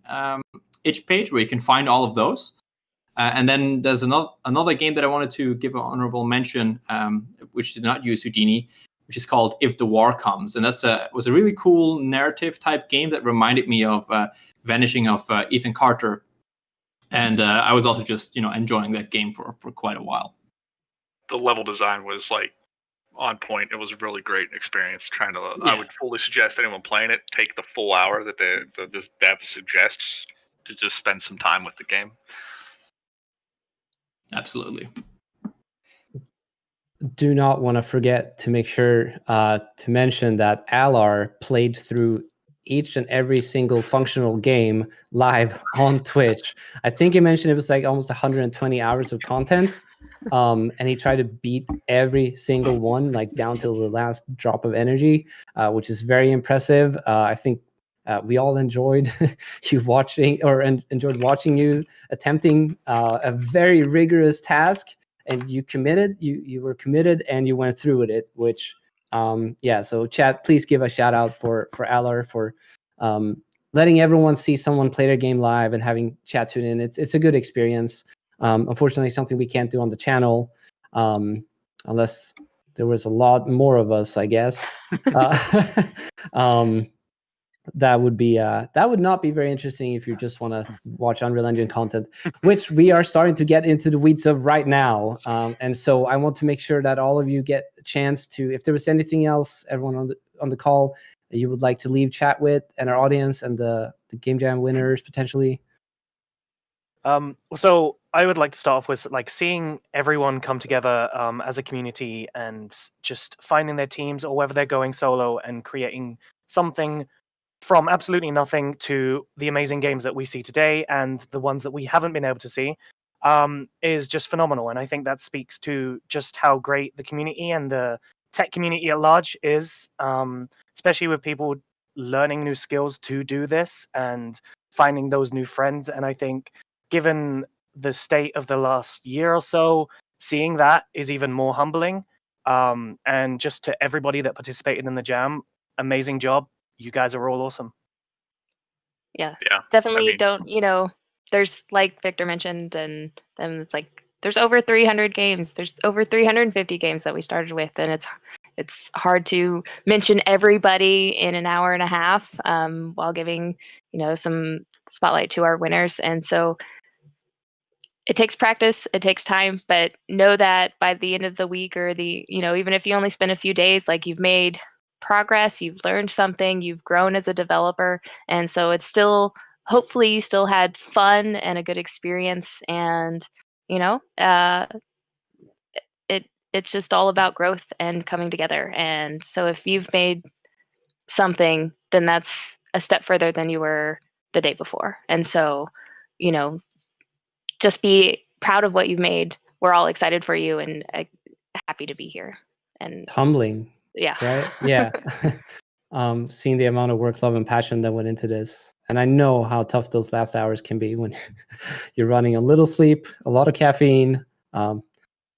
itch page where you can find all of those. And then there's another game that I wanted to give an honorable mention, which did not use Houdini, which is called If the War Comes. And was a really cool narrative type game that reminded me of Vanishing of Ethan Carter. And I was also just, enjoying that game for quite a while. The level design was on point. It was a really great experience. I would fully suggest anyone playing it take the full hour that the dev suggests to just spend some time with the game. Absolutely. Do not want to forget to make sure to mention that Alar played through each and every single functional game live on Twitch. I think he mentioned it was almost 120 hours of content, and he tried to beat every single one, down to the last drop of energy, which is very impressive. I think we all enjoyed enjoyed watching you attempting a very rigorous task, and you were committed and you went through with it, which so chat, please give a shout out for Alar for letting everyone see someone play their game live and having chat tune in. It's a good experience. Unfortunately, something we can't do on the channel, unless there was a lot more of us, I guess. That would not be very interesting if you just want to watch Unreal Engine content, which we are starting to get into the weeds of right now. And so I want to make sure that all of you get a chance to, if there was anything else, everyone on the call that you would like to leave chat with, and our audience and the Game Jam winners potentially. So I would like to start off with seeing everyone come together as a community and just finding their teams, or whether they're going solo and creating something from absolutely nothing to the amazing games that we see today and the ones that we haven't been able to see, is just phenomenal. And I think that speaks to just how great the community and the tech community at large is, especially with people learning new skills to do this and finding those new friends. And I think given the state of the last year or so, seeing that is even more humbling. And just to everybody that participated in the jam, amazing job. You guys are all awesome. Yeah. Definitely there's, like Victor mentioned, and then it's there's over 300 games. There's over 350 games that we started with, and it's hard to mention everybody in an hour and a half, while giving some spotlight to our winners. And so it takes practice, it takes time, but know that by the end of the week or even if you only spend a few days, like you've made progress, you've learned something, you've grown as a developer. And so it's still, hopefully you still had fun and a good experience. And, it's just all about growth and coming together. And so if you've made something, then that's a step further than you were the day before. And so, just be proud of what you've made. We're all excited for you and happy to be here. And Humbling, yeah. right? Yeah. Seeing the amount of work, love, and passion that went into this. And I know how tough those last hours can be when you're running a little sleep, a lot of caffeine,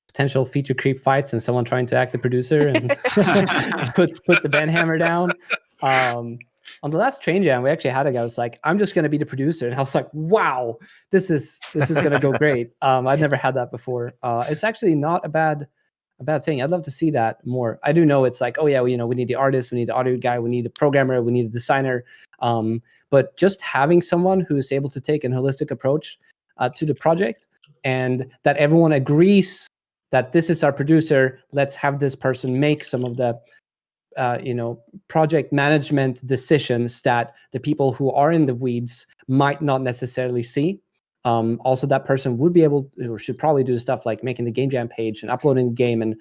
potential feature creep fights, and someone trying to act the producer and put the band hammer down. On the last Train Jam, we actually had a guy who was like, I'm just going to be the producer. And I was like, wow, this is going to go great. I'd never had that before. It's actually not a bad thing. I'd love to see that more. I do know it's like, oh yeah, we need the artist, we need the audio guy, we need the programmer, we need the designer. But just having someone who's able to take a holistic approach to the project, and that everyone agrees that this is our producer, let's have this person make some of the project management decisions that the people who are in the weeds might not necessarily see. Also, that person would be able to, or should probably do stuff like making the game jam page and uploading the game, and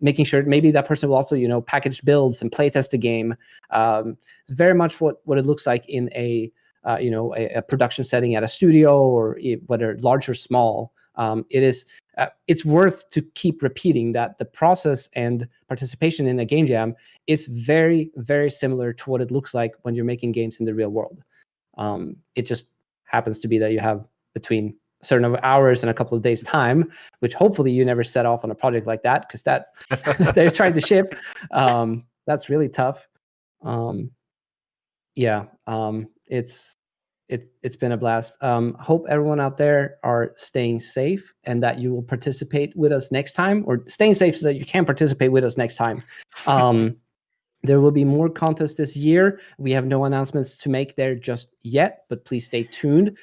making sure maybe that person will also package builds and play test the game. It's very much what it looks like in a production setting at a studio, or whether large or small. It's worth to keep repeating that the process and participation in a game jam is very, very similar to what it looks like when you're making games in the real world. It just happens to be that you have between a certain number of hours and a couple of days time, which hopefully you never set off on a project like that, because that they're trying to ship. That's really tough. It's been a blast. Hope everyone out there are staying safe and that you will participate with us next time, or staying safe so that you can participate with us next time. There will be more contests this year. We have no announcements to make there just yet, but please stay tuned.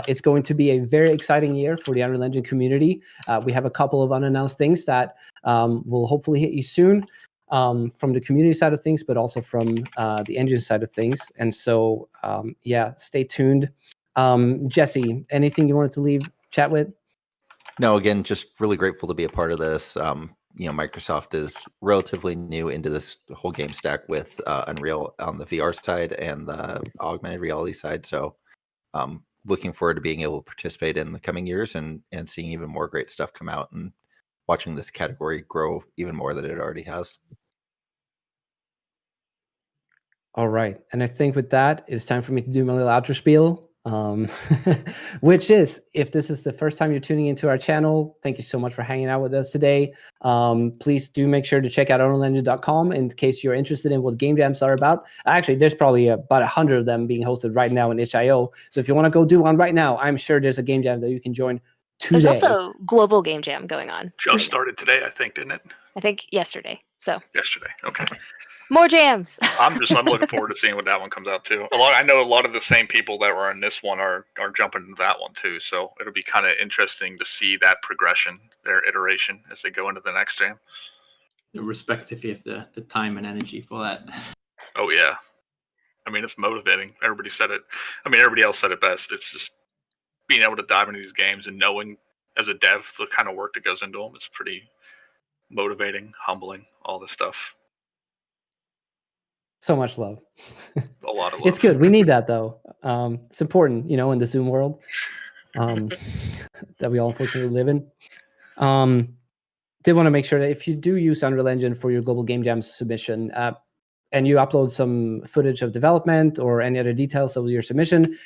It's going to be a very exciting year for the Unreal Engine community. We have a couple of unannounced things that will hopefully hit you soon. From the community side of things, but also from the engine side of things. And so, stay tuned. Jesse, anything you wanted to leave chat with? No, again, just really grateful to be a part of this. Microsoft is relatively new into this whole game stack with Unreal on the VR side and the augmented reality side. So looking forward to being able to participate in the coming years and seeing even more great stuff come out and watching this category grow even more than it already has. All right. And I think with that, it's time for me to do my little outro spiel, which is, if this is the first time you're tuning into our channel, thank you so much for hanging out with us today. Please do make sure to check out UnrealEngine.com in case you're interested in what game jams are about. Actually, there's probably about 100 of them being hosted right now in itch.io. So if you want to go do one right now, I'm sure there's a game jam that you can join today. There's also Global Game Jam going on. Just started today, I think, didn't it? I think yesterday. So yesterday. Okay. More jams. I'm looking forward to seeing what that one comes out too. I know a lot of the same people that were in this one are jumping into that one too. So it'll be kind of interesting to see that progression, their iteration as they go into the next jam. Respectively of the time and energy for that. Oh yeah. I mean, it's motivating. Everybody said it. I mean, everybody else said it best. It's just being able to dive into these games and knowing as a dev the kind of work that goes into them. It's pretty motivating, humbling, all this stuff. So much love. A lot of love. It's good. We need that though. It's important, in the Zoom world that we all unfortunately live in. Did want to make sure that if you do use Unreal Engine for your Global Game Jam submission, and you upload some footage of development or any other details of your submission,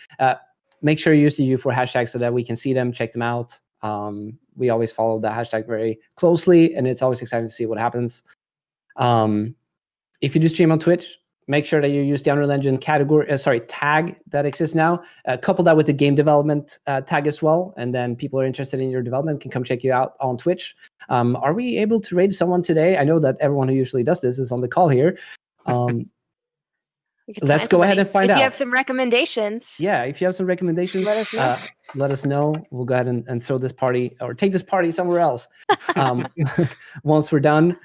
make sure you use the U4 hashtag so that we can see them, check them out. We always follow that hashtag very closely, and it's always exciting to see what happens. If you do stream on Twitch, make sure that you use the Unreal Engine tag that exists now. Couple that with the game development tag as well, and then people who are interested in your development can come check you out on Twitch. Are we able to raid someone today? I know that everyone who usually does this is on the call here. We could Let's find go ahead and somebody. find if out. you have some recommendations. Yeah, if you have some recommendations, Let us know. let us know. We'll go ahead and throw this party or take this party somewhere else. Once we're done,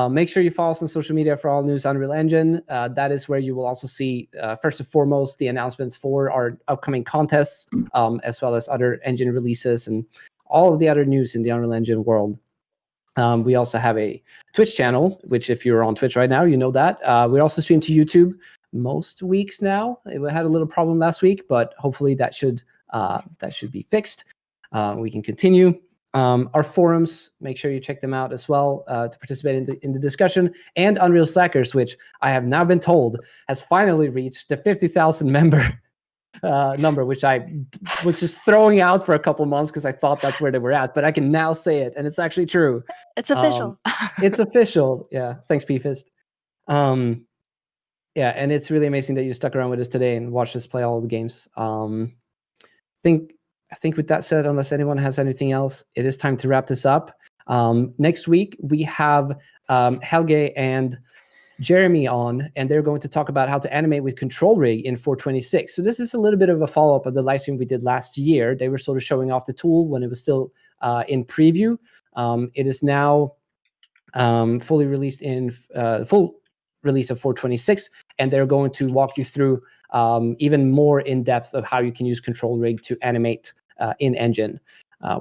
make sure you follow us on social media for all news Unreal Engine. That is where you will also see, first and foremost, the announcements for our upcoming contests, as well as other engine releases and all of the other news in the Unreal Engine world. We also have a Twitch channel, which if you're on Twitch right now, you know that. We also stream to YouTube most weeks now. It had a little problem last week, but hopefully that should be fixed. We can continue. Our forums, make sure you check them out as well to participate in the discussion. And Unreal Slackers, which I have now been told has finally reached the 50,000 member number, which I was just throwing out for a couple months because I thought that's where they were at. But I can now say it, and it's actually true. It's official. It's official. Yeah. Thanks, PFist. Yeah, and it's really amazing that you stuck around with us today and watched us play all of the games. I think with that said, unless anyone has anything else, it is time to wrap this up. Next week we have Helge and Jeremy on, and they're going to talk about how to animate with Control Rig in 426. So this is a little bit of a follow-up of the live stream we did last year. They were sort of showing off the tool when it was still in preview. It is now fully released in full release of 426, and they're going to walk you through even more in depth of how you can use Control Rig to animate in Engine,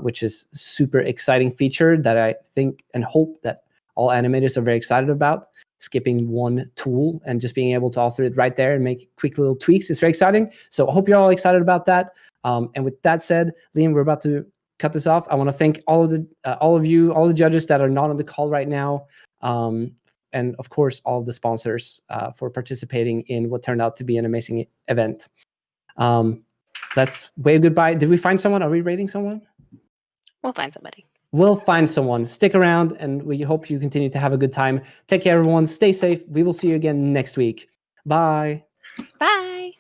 which is super exciting feature that I think and hope that all animators are very excited about. Skipping one tool and just being able to author it right there and make quick little tweaks is very exciting. So I hope you're all excited about that. And with that said, Liam, we're about to cut this off. I want to thank all of the judges that are not on the call right now. And of course, all of the sponsors for participating in what turned out to be an amazing event. Let's wave goodbye. Did we find someone? Are we rating someone? We'll find somebody. We'll find someone. Stick around, and we hope you continue to have a good time. Take care, everyone. Stay safe. We will see you again next week. Bye. Bye.